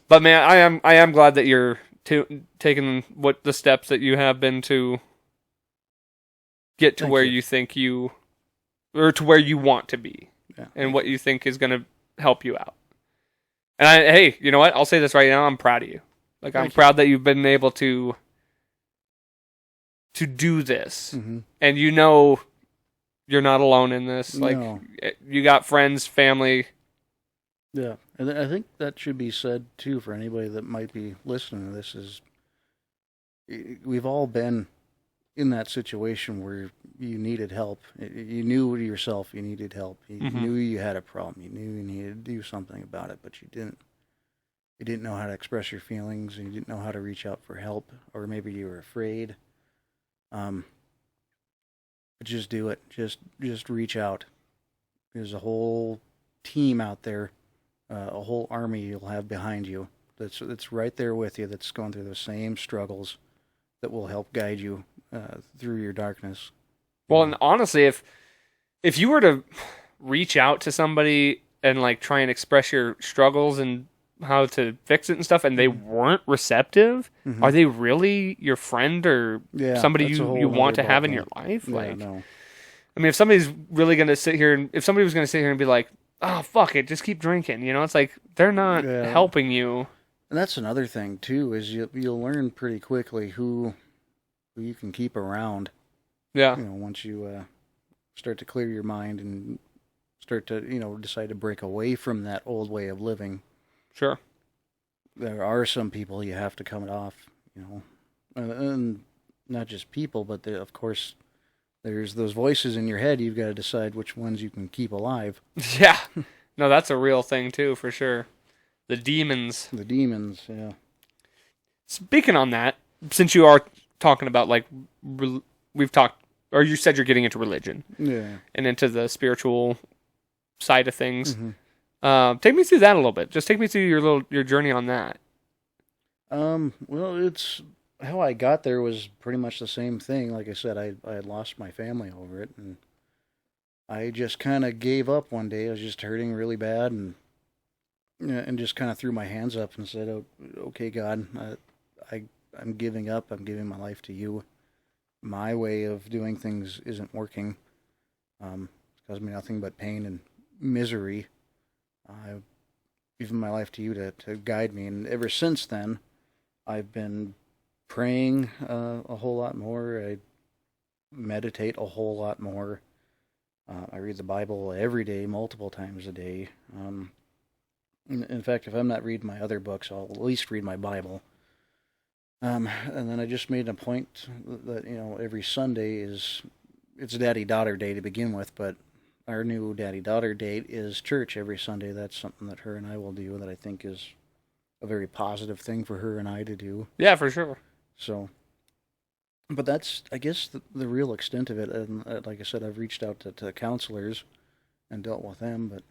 but man, I am glad that you're taking the steps that you have been to get to
Thank
where
you.
you think or to where you want to be,
Yeah.
and what you think is going to help you out. And hey, you know what? I'll say this right now. I'm proud of you. I'm proud that you've been able to do this. And you're not alone in this.
No.
You got friends, family.
Yeah. And I think that should be said, too, for anybody that might be listening to this, is we've all been in that situation where you needed help. You knew yourself you needed help. You knew you had a problem. You knew you needed to do something about it, but you didn't. You didn't know how to express your feelings, and you didn't know how to reach out for help, or maybe you were afraid. But just do it. Just reach out. There's a whole team out there, a whole army you'll have behind you that's right there with you, that's going through the same struggles, that will help guide you through your darkness.
Well, and honestly, if you were to reach out to somebody and try and express your struggles and how to fix it and stuff, and they weren't receptive, are they really your friend or somebody you want to have in your life?
Yeah,
Like,
no.
I mean, if somebody's really going to sit here, and if somebody was going to sit here and be like, oh, fuck it, just keep drinking, you know, it's like, they're not helping you.
And that's another thing, too, is you'll learn pretty quickly who you can keep around.
Yeah.
You know, once you start to clear your mind and start to, decide to break away from that old way of living.
Sure.
There are some people you have to cut off, and not just people, but of course, there's those voices in your head. You've got to decide which ones you can keep alive.
Yeah. No, that's a real thing, too, for sure. The demons.
The demons, yeah.
Speaking on that, since you are talking about, like, we've talked, or you said you're getting into religion.
Yeah.
And into the spiritual side of things. Take me through that a little bit. Just take me through your journey on that.
Well, it's how I got there was pretty much the same thing. Like I said, I had lost my family over it, and I just kind of gave up one day. I was just hurting really bad, and just kind of threw my hands up and said, "Oh, okay, God, I'm giving up. I'm giving my life to you. My way of doing things isn't working. It's caused me nothing but pain and misery. I've given my life to you to guide me." And ever since then, I've been praying a whole lot more. I meditate a whole lot more. I read the Bible every day, multiple times a day. In fact, if I'm not reading my other books, I'll at least read my Bible. And then I just made a point that, every Sunday it's daddy-daughter day to begin with, but our new daddy-daughter date is church every Sunday. That's something that her and I will do that I think is a very positive thing for her and I to do.
Yeah, for sure.
So, but that's, I guess, the real extent of it. And like I said, I've reached out to counselors and dealt with them, but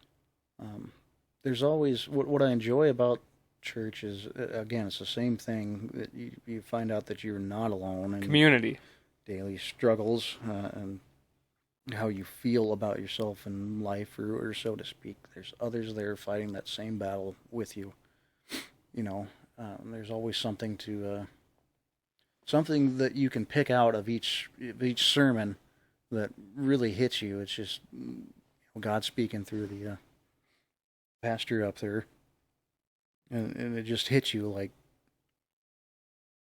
there's always, what I enjoy about church is, again, it's the same thing, that you find out that you're not alone. And
community.
Daily struggles, and how you feel about yourself in life, or so to speak. There's others there fighting that same battle with you. There's always something something that you can pick out of each sermon that really hits you. It's just God speaking through the pastor up there, and it just hits you like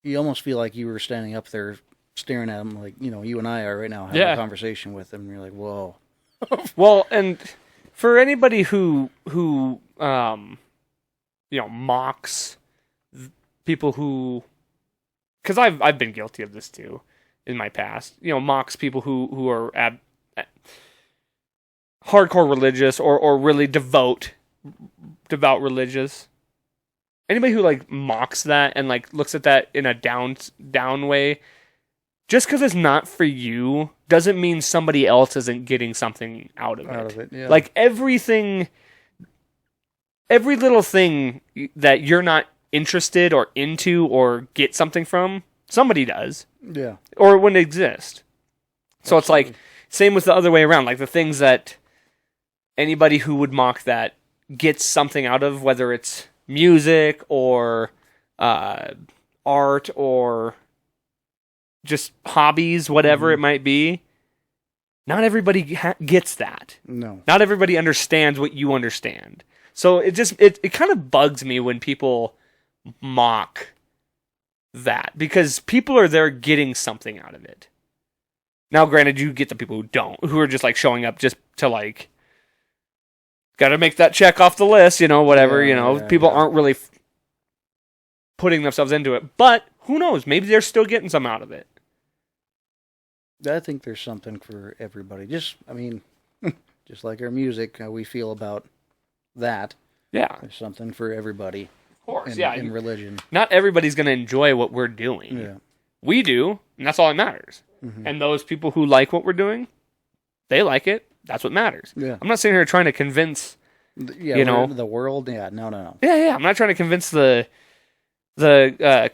you almost feel like you were standing up there staring at him, like you and I are right now having a conversation with him. And you're like, whoa.
Well, and for anybody who mocks people who, because I've been guilty of this too in my past, mocks people who are hardcore religious or really devout religious. Anybody who like mocks that and like looks at that in a down way, just because it's not for you doesn't mean somebody else isn't getting something out of it.
Yeah.
Like every little thing that you're not interested or into or get something from, somebody does.
Yeah.
Or it wouldn't exist. So Absolutely. It's like, same with the other way around. Like the things that anybody who would mock that gets something out of, whether it's music or art or just hobbies, whatever it might be, not everybody gets that.
No.
Not everybody understands what you understand. So it kind of bugs me when people mock that, because people are there getting something out of it. Now, granted, you get the people who are just like showing up just to like, got to make that check off the list, whatever, people aren't really putting themselves into it. But who knows? Maybe they're still getting some out of it.
I think there's something for everybody. Just like our music, how we feel about that.
Yeah.
There's something for everybody.
Of course,
in religion.
Not everybody's going to enjoy what we're doing.
Yeah.
We do, and that's all that matters. Mm-hmm. And those people who like what we're doing, they like it. That's what matters.
Yeah.
I'm not sitting here trying to convince,
the world. Yeah, no.
Yeah. I'm not trying to convince the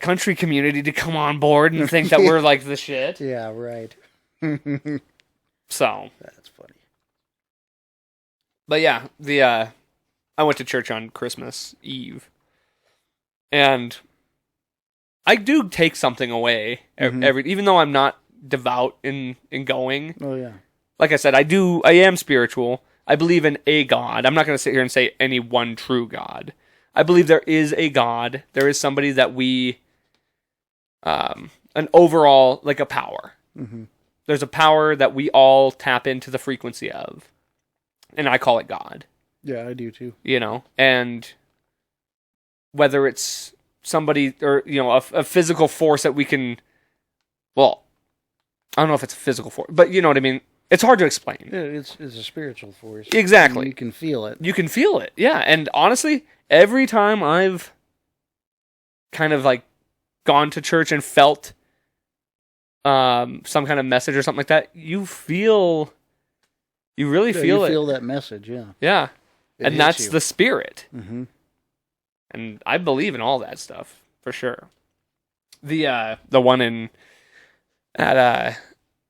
country community to come on board and think that we're like the shit.
Yeah, right.
So
that's funny.
But yeah, I went to church on Christmas Eve. And I do take something away even though I'm not devout in going.
Oh yeah.
Like I said, I am spiritual. I believe in a God. I'm not going to sit here and say any one true God. I believe there is a God. There is somebody that we, an overall, like a power.
Mm-hmm.
There's a power that we all tap into the frequency of. And I call it God.
Yeah, I do too.
You know, and whether it's somebody or, you know, a physical force that we can, well, I don't know if it's a physical force, but you know what I mean? It's hard to explain.
Yeah, it's a spiritual force.
Exactly.
You can feel it.
You can feel it, yeah. And honestly, every time I've kind of like gone to church and felt some kind of message or something like that, you really feel it.
You feel that message, yeah.
Yeah.
It
and
hits
that's
you.
the spirit.
Mm-hmm.
And I believe in all that stuff, for sure. The one at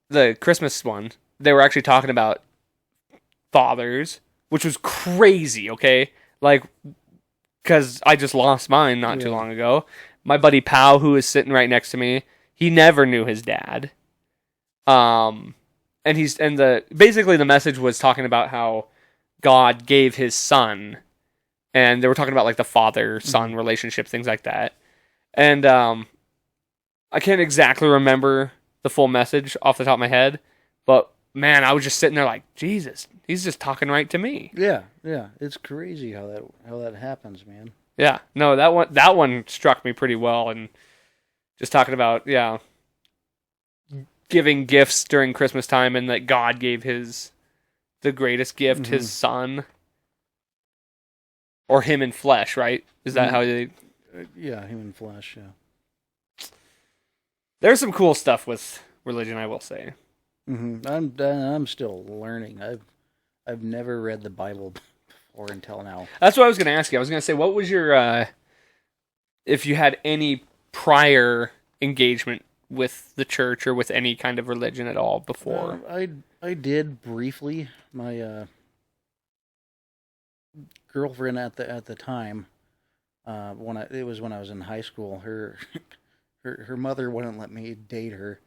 the Christmas one, they were actually talking about fathers, which was crazy, okay? Like, because I just lost mine not too long ago. My buddy Pow, who is sitting right next to me, he never knew his dad. And basically the message was talking about how God gave his son, and they were talking about like the father-son relationship, things like that. And I can't exactly remember the full message off the top of my head, but man, I was just sitting there like, Jesus, he's just talking right to me.
Yeah. It's crazy how that happens, man.
Yeah, no, that one struck me pretty well, and just talking about giving gifts during Christmas time, and that God gave the greatest gift, his son, or him in flesh, right? Is that how they?
Yeah, him in flesh. Yeah.
There's some cool stuff with religion, I will say.
Mm-hmm. I'm still learning. I've never read the Bible before until now.
That's what I was going to ask you. I was going to say, what was your if you had any prior engagement with the church or with any kind of religion at all before?
I did briefly. My girlfriend at the time, it was when I was in high school. Her mother wouldn't let me date her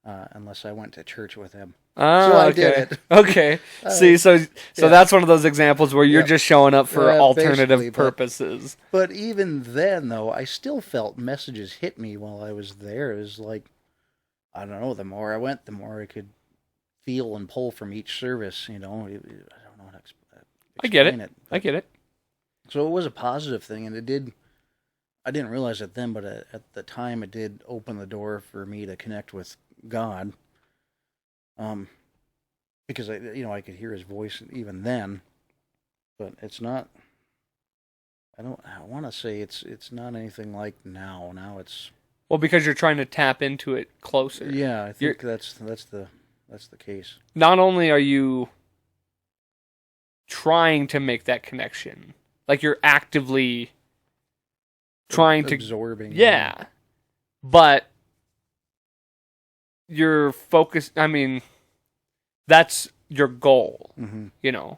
unless I went to church with him.
Oh,
so I
okay.
did it.
Okay. See, so that's one of those examples where you're just showing up for alternative purposes.
But even then, though, I still felt messages hit me while I was there. It was like, I don't know, the more I went, the more I could feel and pull from each service, you know. I don't know how to explain it.
I get it.
So it was a positive thing, and it did, I didn't realize it then, but at the time it did open the door for me to connect with God. Because I could hear his voice even then, but it's not, I want to say it's not anything like now. Now it's,
well, because you're trying to tap into it closer.
Yeah, I think that's the case.
Not only are you trying to make that connection, like you're actively trying to
absorbing.
Yeah. But you're focused, I mean, that's your goal, you know.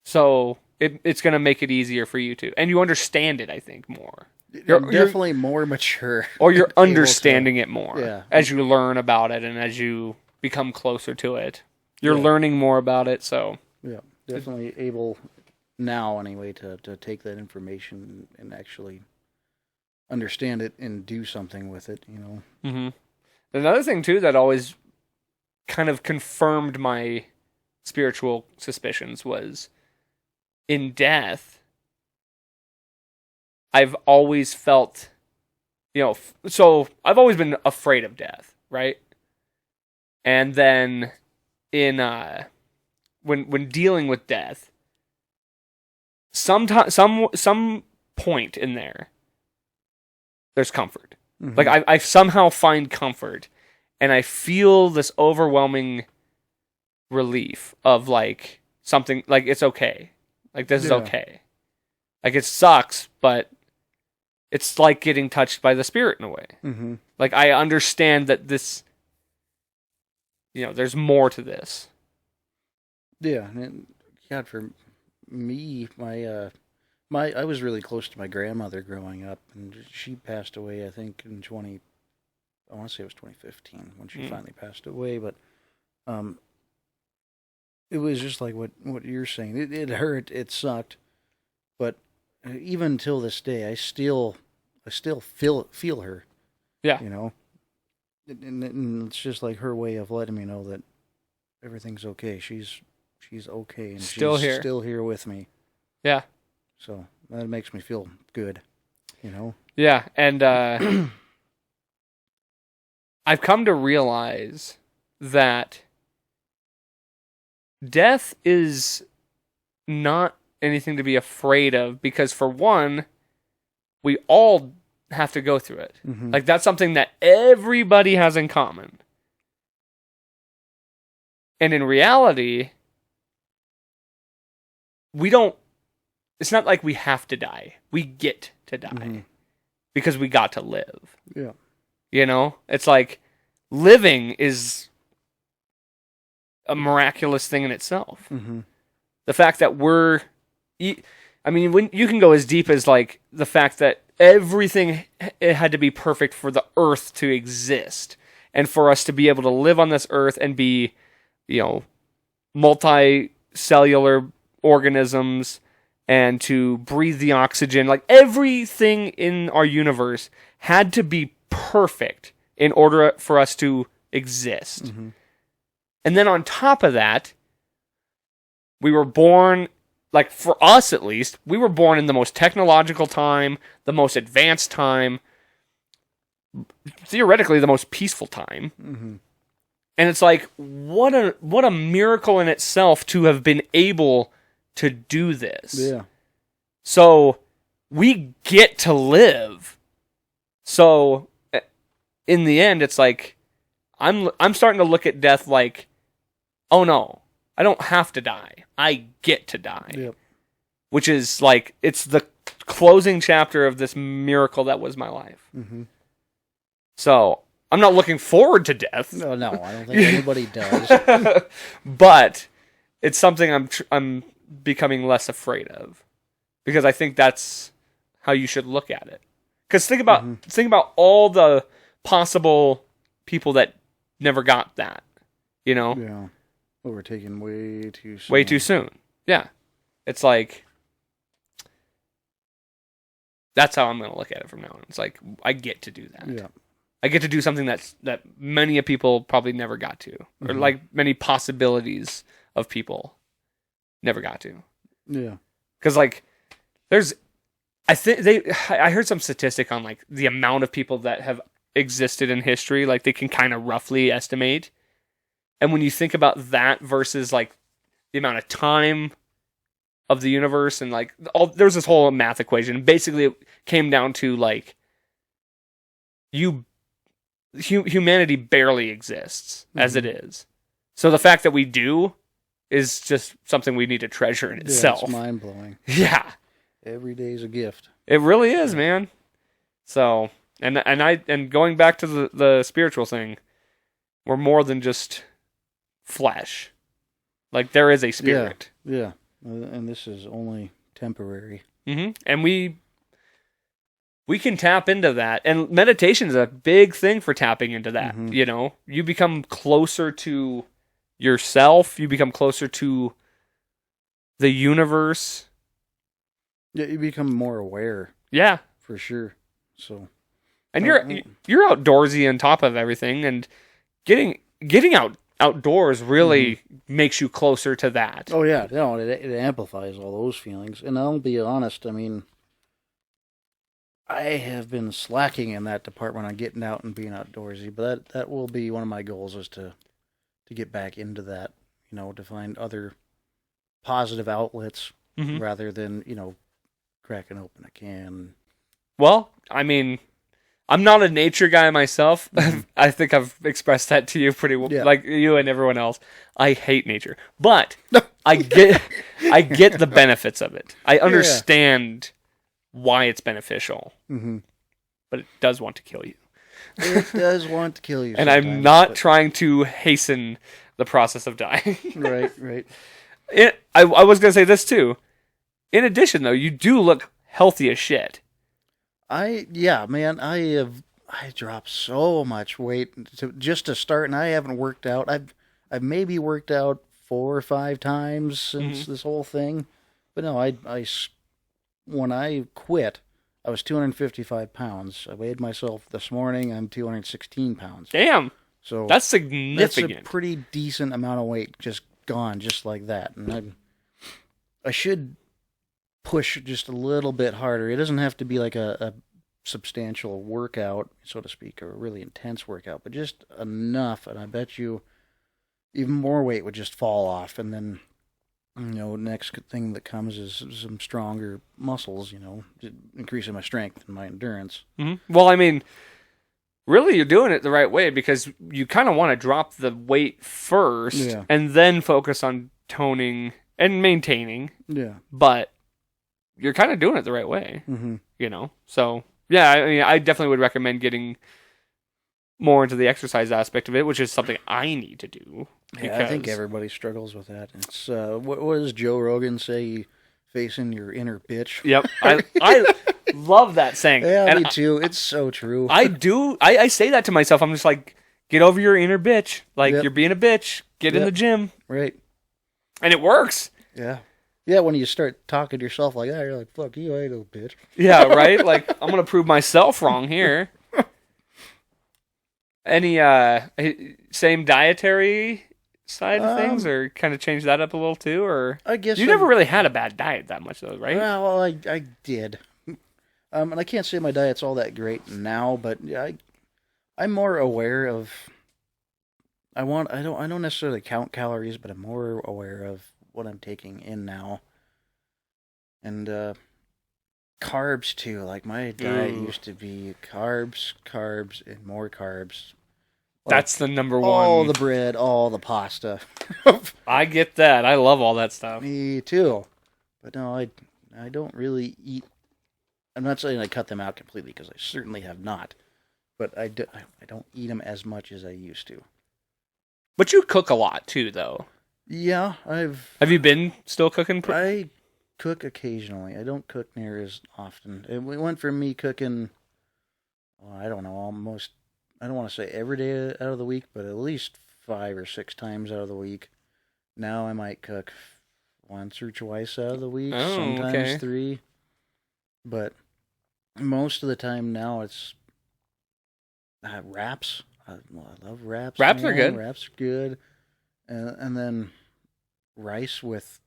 So it's going to make it easier for you to, and you understand it, I think, more.
You're definitely more mature.
Or you're understanding it more
as
you learn about it and as you become closer to it. You're learning more about it, so.
Yeah, definitely able now, anyway, to take that information and actually understand it and do something with it, you know.
Mm-hmm. Another thing, too, that always kind of confirmed my spiritual suspicions was in death, I've always felt, so I've always been afraid of death, right? And then in when dealing with death, some point in there's comfort. Mm-hmm. Like I somehow find comfort, and I feel this overwhelming relief of like something, like it's okay, like this is okay, like it sucks, but it's like getting touched by the spirit in a way.
Mm-hmm.
Like I understand that this, there's more to this.
Yeah, and God, for me, my I was really close to my grandmother growing up, and she passed away, I think, I want to say it was 2015 when she finally passed away, but it was just like what you're saying. It hurt, it sucked, but even till this day, I still feel her.
Yeah.
You know? And it's just like her way of letting me know that everything's okay. She's okay, and
still
she's
here.
Still here with me.
Yeah.
So that makes me feel good, you know?
Yeah, and I've come to realize that death is not anything to be afraid of, because for one, we all have to go through it.
Mm-hmm.
Like, that's something that everybody has in common. And in reality, it's not like we have to die. We get to die because we got to live.
Yeah.
You know, it's like living is a miraculous thing in itself.
Mm-hmm.
The fact that when you can go as deep as like the fact that everything, it had to be perfect for the earth to exist and for us to be able to live on this earth and be, you know, multicellular organisms and to breathe the oxygen. Like, everything in our universe had to be perfect in order for us to exist.
Mm-hmm.
And then on top of that, we were born, like, for us at least, we were born in the most technological time, the most advanced time, theoretically the most peaceful time.
Mm-hmm.
And it's like, what a miracle in itself to have been able to do this.
Yeah.
So we get to live. So in the end, it's like I'm starting to look at death like, oh no, I don't have to die. I get to die.
Yep.
Which is like, it's the closing chapter of this miracle that was my life.
Mm-hmm.
So I'm not looking forward to death.
No, I don't think anybody does.
But it's something I'm becoming less afraid of, because I think that's how you should look at it. Because think about all the possible people that never got that, you know?
Yeah. Overtaken way too soon.
Way too soon. Yeah. It's like, that's how I'm going to look at it from now on. It's like, I get to do that.
Yeah.
I get to do something that many of people probably never got to, or like many possibilities of people never got to.
Yeah.
Because like, I heard some statistic on like the amount of people that have existed in history. Like, they can kind of roughly estimate. And when you think about that versus like the amount of time of the universe, and like there's this whole math equation. Basically, it came down to like, humanity barely exists as it is. So the fact that we do is just something we need to treasure in itself.
It's mind blowing.
Yeah.
Every day's a gift.
It really is, man. So, and going back to the spiritual thing, we're more than just flesh. Like, there is a spirit.
Yeah. And this is only temporary.
Mm-hmm. And we can tap into that. And meditation is a big thing for tapping into that.
Mm-hmm.
You know, you become closer to yourself. You become closer to the universe.
Yeah, you become more aware.
Yeah.
For sure. So.
And you're outdoorsy on top of everything, and getting outdoors really makes you closer to that.
Oh yeah, no, it amplifies all those feelings. And I'll be honest, I mean, I have been slacking in that department on getting out and being outdoorsy, but that will be one of my goals, is to get back into that, you know, to find other positive outlets rather than, you know, cracking open a can.
Well, I mean, I'm not a nature guy myself. I think I've expressed that to you pretty well, like you and everyone else. I hate nature, but I get the benefits of it. I understand why it's beneficial, but it does want to kill you.
It does want to kill you,
and I'm not trying to hasten the process of dying.
Right.
I was going to say this too. In addition, though, you do look healthy as shit.
Man, I dropped so much weight just to start, and I haven't worked out. I've maybe worked out 4 or 5 times since this whole thing, but no, when I quit, I was 255 pounds. I weighed myself this morning. I'm 216 pounds.
Damn.
So
that's significant.
That's a pretty decent amount of weight just gone, just like that. And I should push just a little bit harder. It doesn't have to be like a substantial workout, so to speak, or a really intense workout, but just enough. And I bet you even more weight would just fall off. And then, next thing that comes is some stronger muscles, increasing my strength and my endurance.
Mm-hmm. Well, I mean, really, you're doing it the right way because you kind of want to drop the weight first and then focus on toning and maintaining.
Yeah.
But you're kind of doing it the right way, So, yeah, I mean, I definitely would recommend getting more into the exercise aspect of it, which is something I need to do.
Yeah, I think everybody struggles with that. It's what does Joe Rogan say? Facing your inner bitch.
Yep, I love that saying.
Yeah, and me too. It's so true.
I do. I say that to myself. I'm just like, get over your inner bitch. Like you're being a bitch. Get in the gym.
Right.
And it works.
Yeah. Yeah, when you start talking to yourself like that, you're like, fuck you, I ain't no bitch.
Yeah, right? Like, I'm going to prove myself wrong here. Any, same dietary side of things, or kind of change that up a little too, or?
I guess
you never really had a bad diet that much though, right?
Well, I did. And I can't say my diet's all that great now, but I'm more aware of, I don't necessarily count calories, but I'm more aware of what I'm taking in now. And carbs too. Like my diet used to be carbs, and more carbs.
That's the number one.
All the bread, all the pasta.
I get that. I love all that stuff.
Me too. But no, I don't really eat. I'm not saying I cut them out completely because I certainly have not. But I don't eat them as much as I used to.
But you cook a lot too, though.
Yeah,
Have you been still cooking?
I cook occasionally. I don't cook near as often. It went from me cooking, I don't know, almost, I don't want to say every day out of the week, but at least 5 or 6 times out of the week. Now I might cook once or twice out of the week, sometimes 3. But most of the time now it's wraps. I love wraps.
Wraps are good.
Wraps are good. And then rice with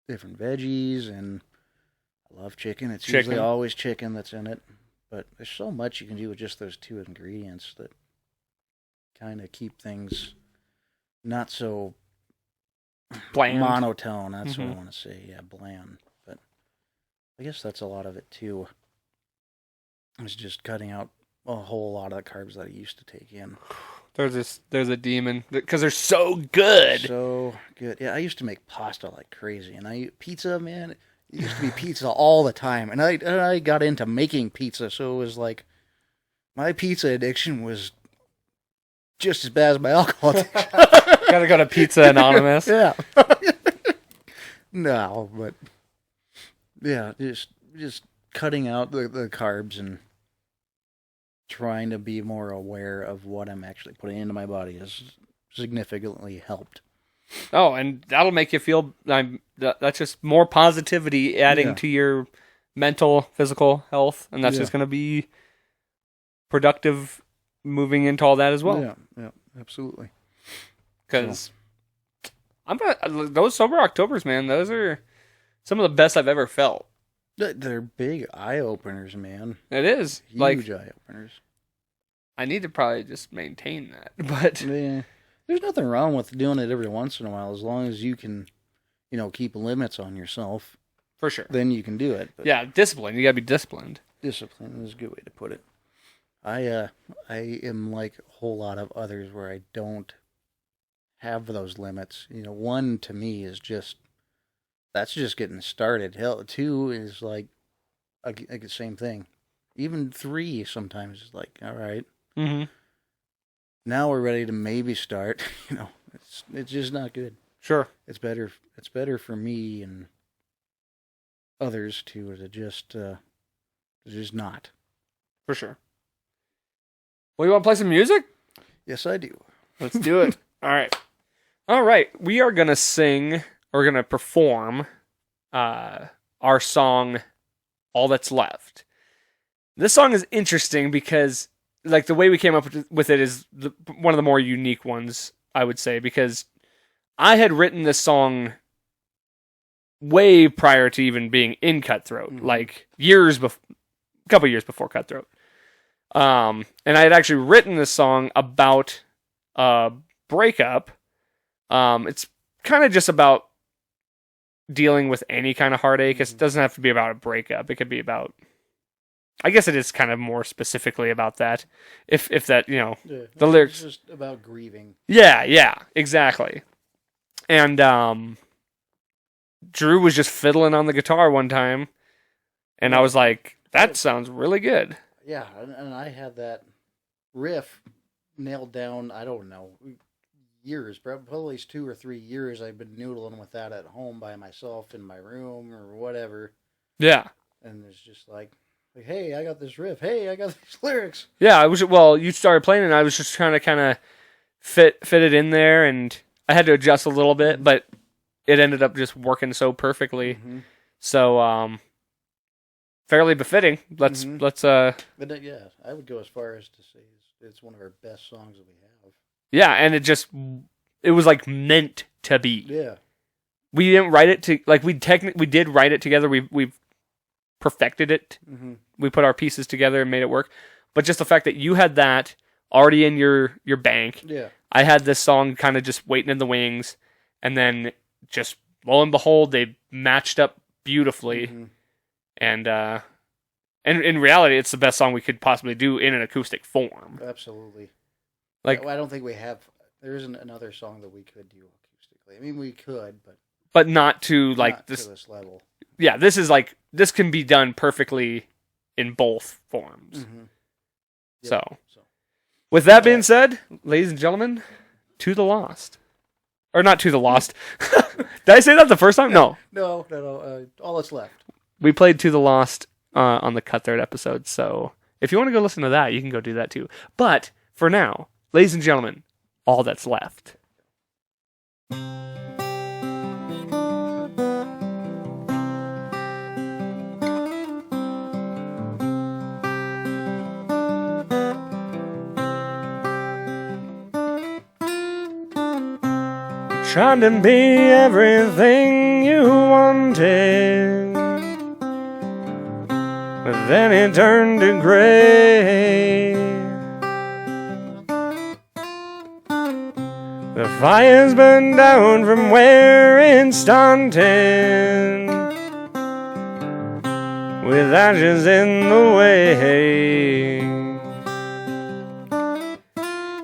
different veggies, and I love chicken. It's usually always chicken that's in it. But there's so much you can do with just those 2 ingredients that kind of keep things not so
bland,
monotone. That's what I want to say. Yeah, bland. But I guess that's a lot of it too. It's just cutting out a whole lot of the carbs that I used to take in.
There's a demon because they're so good.
So good. Yeah, I used to make pasta like crazy, and pizza, man. It used to be pizza all the time, and I got into making pizza, so it was like my pizza addiction was just as bad as my alcohol addiction.
Gotta go to Pizza Anonymous.
Yeah. No, but yeah, just cutting out the carbs and trying to be more aware of what I'm actually putting into my body has significantly helped.
Oh, and that'll make you feel, that's just more positivity adding to your mental, physical health, and that's just going to be productive moving into all that as well.
Yeah, absolutely.
Because those Sober Octobers, man, those are some of the best I've ever felt.
They're big eye-openers, man.
It is.
Huge eye-openers.
I need to probably just maintain that. But
yeah, there's nothing wrong with doing it every once in a while, as long as you can, keep limits on yourself.
For sure.
Then you can do it. But
yeah, discipline. You gotta be disciplined.
Discipline is a good way to put it. I am like a whole lot of others where I don't have those limits. 1 to me is just, that's just getting started. Hell, 2 is like the same thing. Even 3 sometimes is like, all right.
Mm-hmm.
Now we're ready to maybe start. It's just not good.
Sure.
It's better for me and others to just not.
For sure. Well, you want to play some music?
Yes, I do.
Let's do it. All right. All right. We are going to sing, or going to perform our song, All That's Left. This song is interesting because, like, the way we came up with it is one of the more unique ones, I would say, because I had written this song way prior to even being in Cutthroat, like a couple years before Cutthroat. And I had actually written this song about a breakup. It's kind of just about dealing with any kind of heartache. It doesn't have to be about a breakup. It could be about, I guess it is kind of more specifically about that. If that, the lyrics.
It's just about grieving.
Yeah, exactly. And Drew was just fiddling on the guitar one time, and I was like, that sounds really good.
Yeah, and I had that riff nailed down, I don't know, years, probably at least 2 or 3 years. I've been noodling with that at home by myself in my room or whatever.
Yeah.
And it's just like, hey, I got this riff. Hey, I got these lyrics.
Yeah, you started playing, and I was just trying to kind of fit it in there, and I had to adjust a little bit, but it ended up just working so perfectly. Mm-hmm. So, fairly befitting. Let's.
But yeah, I would go as far as to say it's one of our best songs that we have.
Yeah, and it was like meant to be.
Yeah.
We didn't write it to, like, we did write it together. We've perfected it. Mm-hmm. We put our pieces together and made it work. But just the fact that you had that already in your bank. Yeah. I had this song kind of just waiting in the wings, and then just lo and behold, they matched up beautifully. Mm-hmm. And in reality, it's the best song we could possibly do in an acoustic form.
Absolutely.
Like,
I don't think we have. There isn't another song that we could do acoustically. I mean, we could,
but not to like
not to this level.
Yeah, this can be done perfectly in both forms. Mm-hmm. Yep. So, with that being said, ladies and gentlemen, To the Lost. Or not To the Lost. Did I say that the first time? No.
No. All That's Left.
We played To the Lost on the Cutthroat episode, so if you want to go listen to that, you can go do that too. But for now, ladies and gentlemen, All That's Left. Trying to be everything you wanted, but then it turned to gray. The fires burned down from where it started, with ashes in the way.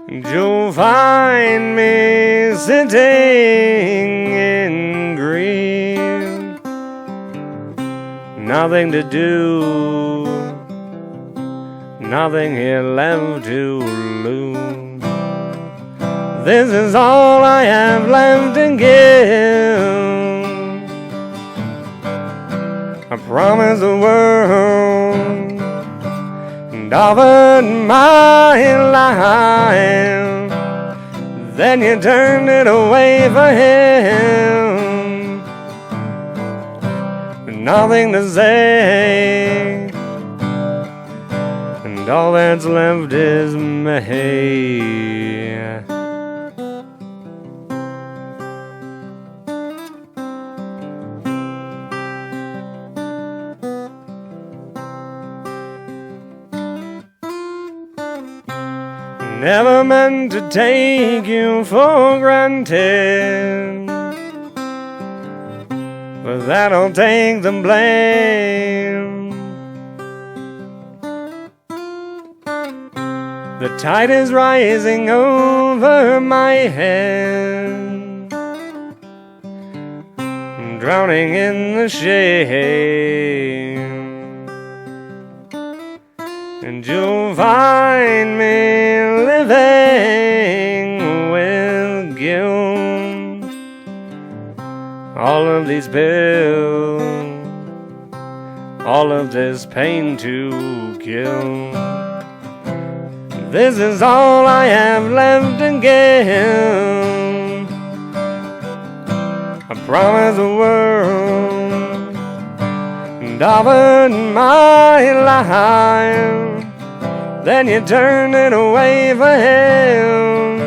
And you'll find me sitting in grief, nothing to do, nothing here left to lose. This is all I have left to give. I promised the world and offered my life, then you turned it away for him, with nothing to say, and all that's left is me. Never meant to take you for granted, but that'll take the blame. The tide is rising over my head, drowning in the shade, and you'll find me living with guilt. All of these pills all of this pain to kill. This is all I have left to give. I promise the world and offered my life. Then you turned it away for him,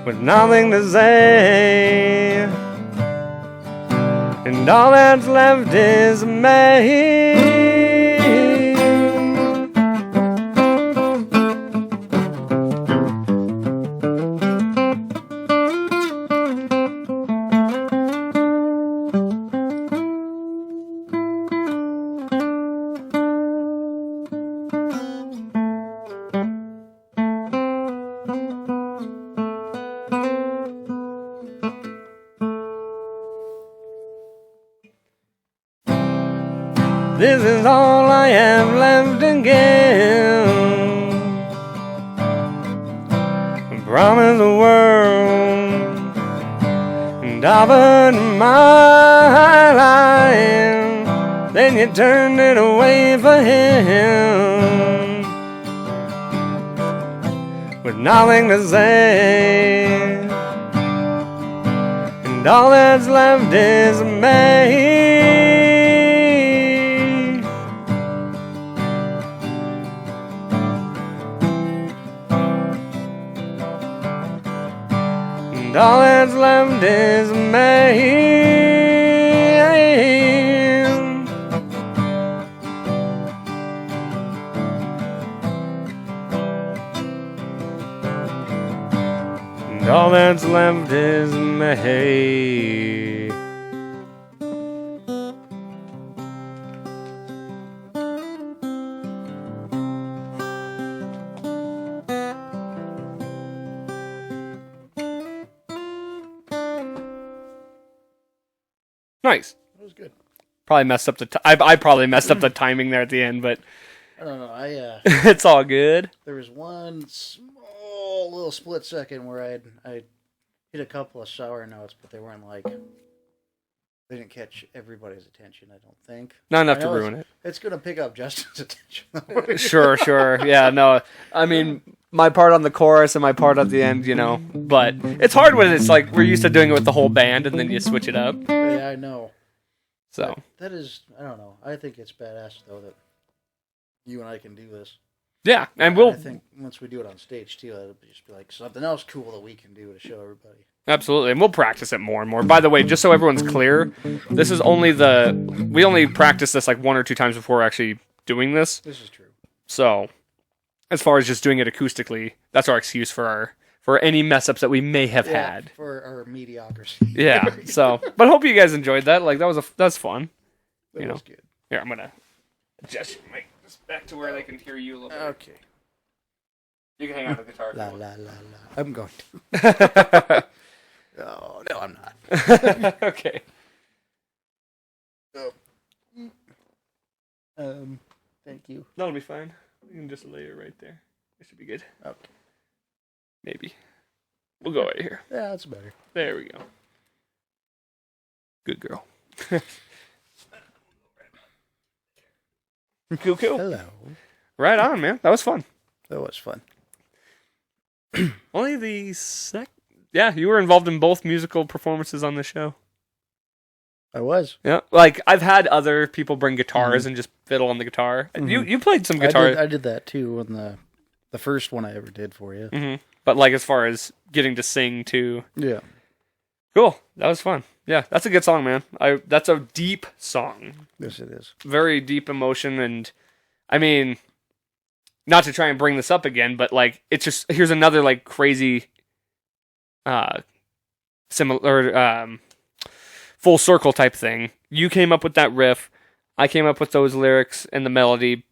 with nothing to say, and all that's left is me. This is all I have left to give. I promise the world and offered my life. Then you turned it away for him, with nothing to say, and all that's left is me. And all that's left is me. And all that's left is me. Nice.
That was good.
Probably messed up the. I probably messed up the timing there at the end, but
I don't know.
it's all good.
There was one small little split second where I hit a couple of sour notes, but they weren't like, they didn't catch everybody's attention. I don't think.
Not enough to ruin it.
It's gonna pick up Justin's attention, though.
Sure. Yeah, no. I mean, my part on the chorus and my part at the end, but it's hard when it's like we're used to doing it with the whole band and then you switch it up.
Yeah, I know.
So
that is, I don't know. I think it's badass though that you and I can do this.
Yeah, and
I think once we do it on stage too, it'll just be like something else cool that we can do to show everybody.
Absolutely, and we'll practice it more and more. By the way, just so everyone's clear, this is we only practice this like one or two times before we're actually doing this.
This is true.
So, as far as just doing it acoustically, that's our excuse for any mess ups that we may have had.
For our mediocrity.
Yeah. So, but hope you guys enjoyed that. Like that's fun.
That was good.
Here, I'm gonna adjust your mic just back to where they can hear you a little bit.
Okay.
You can hang on to the guitar.
La la la la. I'm going to. Oh no, I'm not.
Okay.
Thank you.
That'll be fine. You can just lay it right there. It should be good.
Okay.
Maybe. We'll go right here.
Yeah, that's better.
There we go. Good girl. Cool.
Hello.
Right on, man. That was fun.
That was fun.
Only the Yeah, you were involved in both musical performances on the show.
I was.
Yeah, like I've had other people bring guitars and just fiddle on the guitar.
Mm-hmm.
You played some guitar.
I did that too on the first one I ever did for you.
Mm-hmm. But like as far as getting to sing too.
Yeah.
Cool. That was fun. Yeah, that's a good song, man. That's a deep song.
Yes, it is.
Very deep emotion, and I mean, not to try and bring this up again, but like it's just here's another like crazy, similar, full circle type thing. You came up with that riff. I came up with those lyrics and the melody,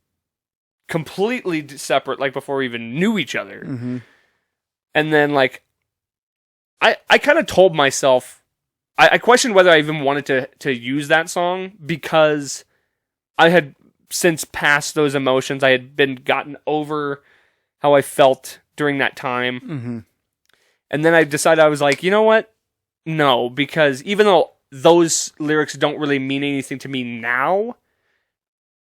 completely separate. Like before we even knew each other, and then like, I kind of told myself. I questioned whether I even wanted to use that song because I had since passed those emotions. I had been gotten over how I felt during that time. And then I decided I was like, you know what? No, because even though those lyrics don't really mean anything to me now.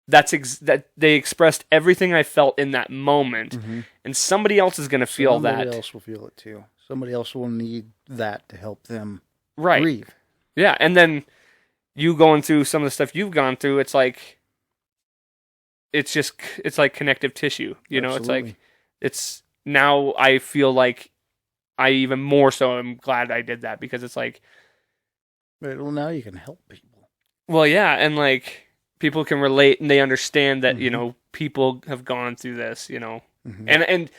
That they expressed everything I felt in that moment, and somebody else is going to feel that.
Somebody else will feel it too. Somebody else will need that to help them
right.
breathe.
Yeah, and then you going through some of the stuff you've gone through, it's like connective tissue. You know,
Absolutely.
it's now I feel like I even more so am glad I did that, because it's like,
Right, well, now you can help people.
well, yeah, and like people can relate and they understand that, you know, people have gone through this, you know, and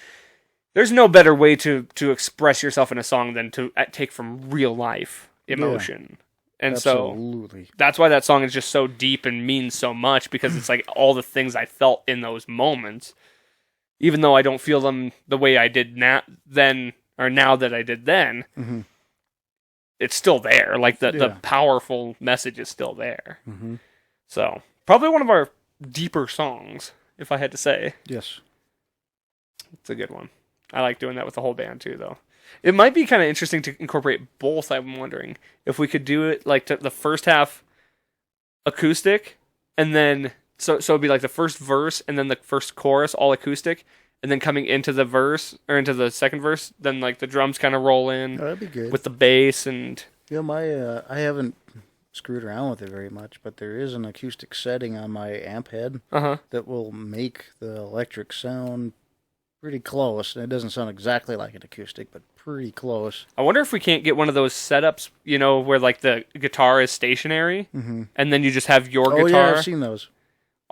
there's no better way to express yourself in a song than to take from real life emotion. And
Absolutely.
so that's why that song is just so deep and means so much, because it's like all the things I felt in those moments, even though I don't feel them the way I did now that I did then, it's still there. Like the powerful message is still there. So probably one of our deeper songs, if I had to say.
Yes.
It's a good one. I like doing that with the whole band too, though. It might be kind of interesting to incorporate both. I'm wondering if we could do it like the first half acoustic, and then so it'd be like the first verse and then the first chorus all acoustic, and then coming into the verse or into the second verse, then like the drums kind of roll in.
Oh, that'd be good.
With the bass and
I haven't screwed around with it very much, but there is an acoustic setting on my amp head that will make the electric sound pretty close. And it doesn't sound exactly like an acoustic, but pretty close.
I wonder if we can't get one of those setups, you know, where like the guitar is stationary, and then you just have your guitar.
Oh yeah, I've seen those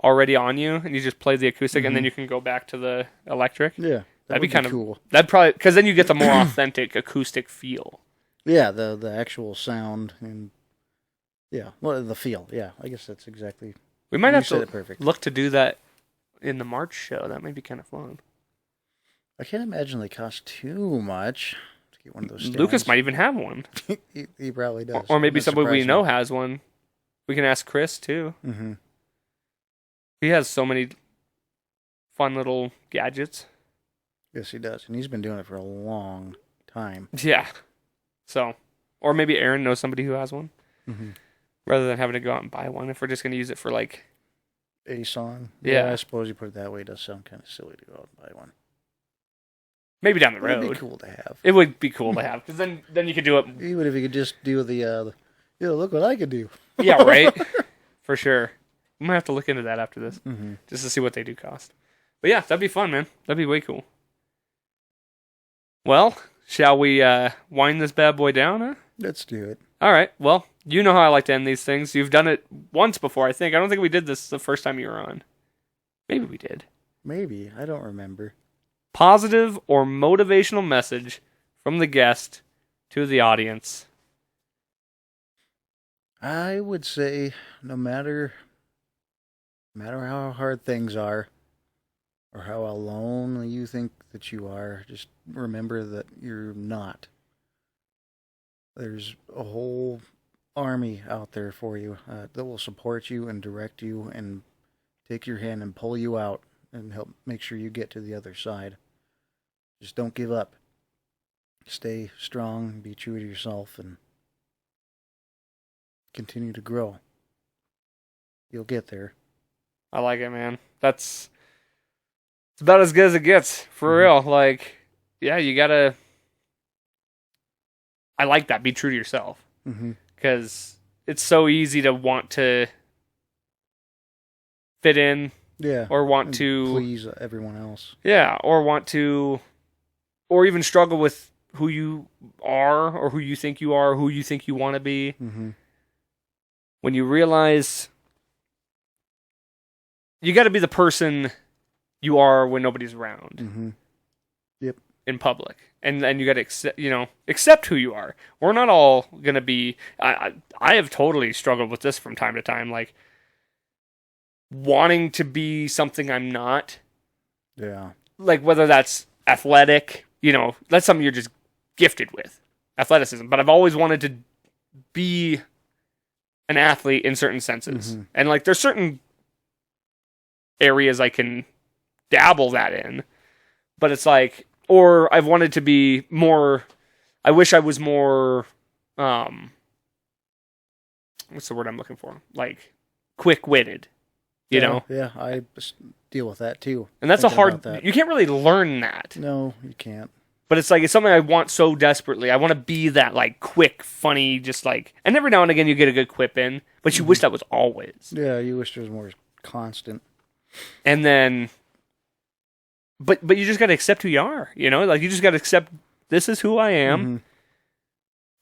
already on you, and you just play the acoustic, and then you can go back to the electric.
Yeah,
that'd be kind of
cool.
That'd probably, because then you get the more authentic acoustic feel.
Yeah, the actual sound and the feel. Yeah, I guess that's exactly.
We might have
said
to
it perfect.
look to do that in the March show. That might be kind of fun.
I can't imagine they cost too much to get one of those stands.
Lucas might even have one.
he probably does.
Or maybe somebody we know has one. We can ask Chris, too. He has so many fun little gadgets.
Yes, he does. And he's been doing it for a long time.
Yeah. So, or maybe Aaron knows somebody who has one. Rather than having to go out and buy one, if we're just going to use it for like
a song.
Yeah.
I suppose you put it that way. It does sound kind of silly to go out and buy one.
Maybe down the road.
It would be cool to have.
It would be cool to have, because then you could do it.
Even if you could just do the look what I could do.
Yeah, right? For sure. I'm going to have to look into that after this, just to see what they do cost. But yeah, that'd be fun, man. That'd be way cool. Well, shall we wind this bad boy down, huh?
Let's do it.
All right. Well, you know how I like to end these things. You've done it once before, I think. I don't think we did this the first time you were on. Maybe we did.
Maybe. I don't remember.
Positive or motivational message from the guest to the audience.
I would say no matter how hard things are or how alone you think that you are, just remember that you're not. There's a whole army out there for you that will support you and direct you and take your hand and pull you out and help make sure you get to the other side. Just don't give up. Stay strong, be true to yourself, and continue to grow. You'll get there.
I like it, man. It's about as good as it gets, for real. Like, yeah, you gotta... I like that. Be true to yourself. Because it's so easy to want to fit in.
Yeah.
Or want to...
please everyone else.
Yeah, or want to... Or even struggle with who you are, or who you think you are, or who you think you want to be. When you realize you got to be the person you are when nobody's around.
Yep.
In public, and you got to accept who you are. We're not all gonna be. I have totally struggled with this from time to time, like wanting to be something I'm not.
Yeah.
Like whether that's athletic. That's something you're just gifted with, athleticism. But I've always wanted to be an athlete in certain senses. And like there's certain areas I can dabble that in. But it's like, or I've wanted to be more, I wish I was more what's the word I'm looking for? Like, quick-witted, you know?
Yeah, I deal with that too.
And that's you can't really learn that.
No, you can't.
But it's like, it's something I want so desperately. I want to be that, like, quick, funny, just like, and every now and again you get a good quip in, but you wish that was always.
Yeah, you wish there was more constant.
And then, but you just got to accept who you are, you know? Like, you just got to accept, this is who I am,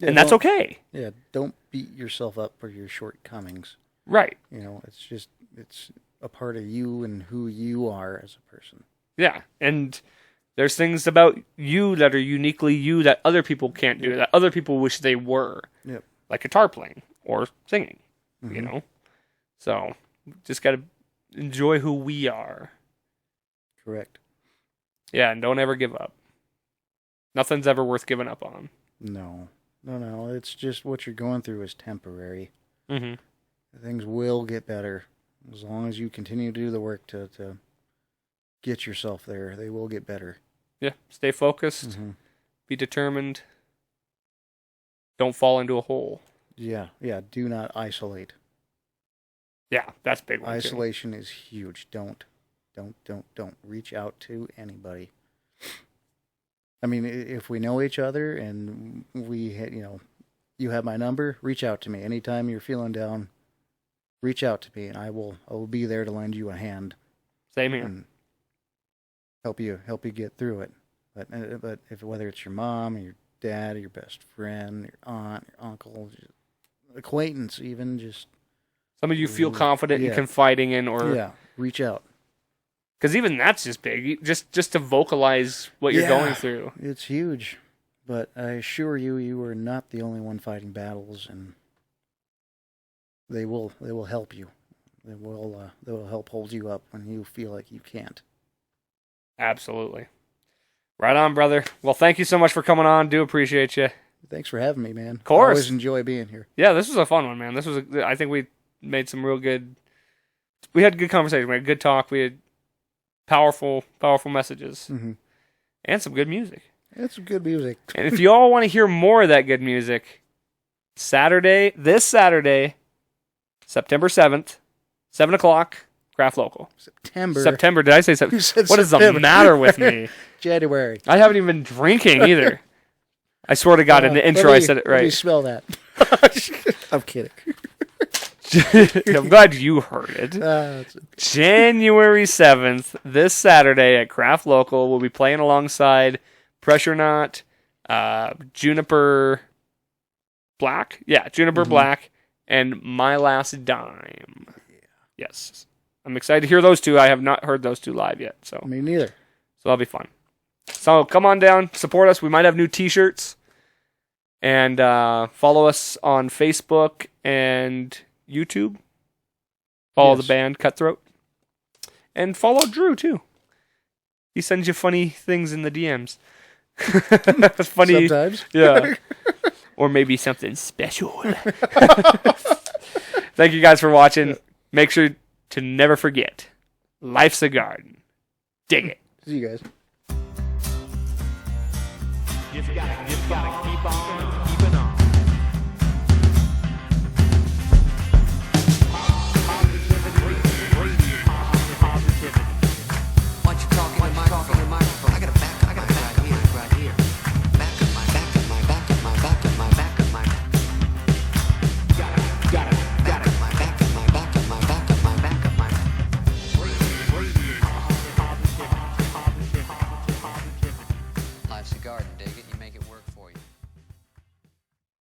Yeah,
and that's okay.
Yeah, don't beat yourself up for your shortcomings.
Right.
You know, it's a part of you and who you are as a person.
Yeah, and there's things about you that are uniquely you that other people can't do, that other people wish they were.
Yep.
Like guitar playing or singing, you know? So, just got to enjoy who we are.
Correct.
Yeah, and don't ever give up. Nothing's ever worth giving up on.
No. It's just what you're going through is temporary.
Mm-hmm.
Things will get better. As long as you continue to do the work to get yourself there, they will get better.
Yeah, stay focused. Be determined. Don't fall into a hole.
Yeah, do not isolate.
Yeah, that's a big one.
Isolation is huge. Don't reach out to anybody. I mean, if we know each other and you have my number, reach out to me. Anytime you're feeling down, reach out to me and I will be there to lend you a hand.
Same here.
And help you get through it. But whether it's your mom or your dad or your best friend, your aunt, your uncle, acquaintance even, just
some of you feel confident in confiding in, or
reach out.
Because even that's just big. Just to vocalize what you're going through.
It's huge. But I assure you, you are not the only one fighting battles, and they will help you. They will help hold you up when you feel like you can't.
Absolutely. Right on, brother. Well, thank you so much for coming on. Do appreciate you.
Thanks for having me, man.
Of course.
I always enjoy being here.
Yeah, this was a fun one, man. I think we made some real good. We had good conversation. We had good talk. We had powerful messages, and some good music.
It's some good music.
And if you all want to hear more of that good music, this Saturday, September 7th, 7 o'clock, Craft Local. September. Did I say September? What is the matter with me?
January.
I haven't even been drinking either. I swear to God, in the intro I said it right.
Let me smell that. I'm kidding.
I'm glad you heard it. January 7th, this Saturday at Craft Local, we'll be playing alongside Pressure Knot, Juniper Black. Yeah, Juniper Black, and My Last Dime. Yes. I'm excited to hear those two. I have not heard those two live yet. So
me neither. So
that'll be fun. So come on down, support us. We might have new t-shirts. And follow us on Facebook and YouTube. Follow the band Cutthroat. And follow Drew, too. He sends you funny things in the DMs. Funny.
Sometimes.
Yeah. Or maybe something special. Thank you guys for watching. Make sure to never forget, life's a garden. Dig it.
See you guys.
You've got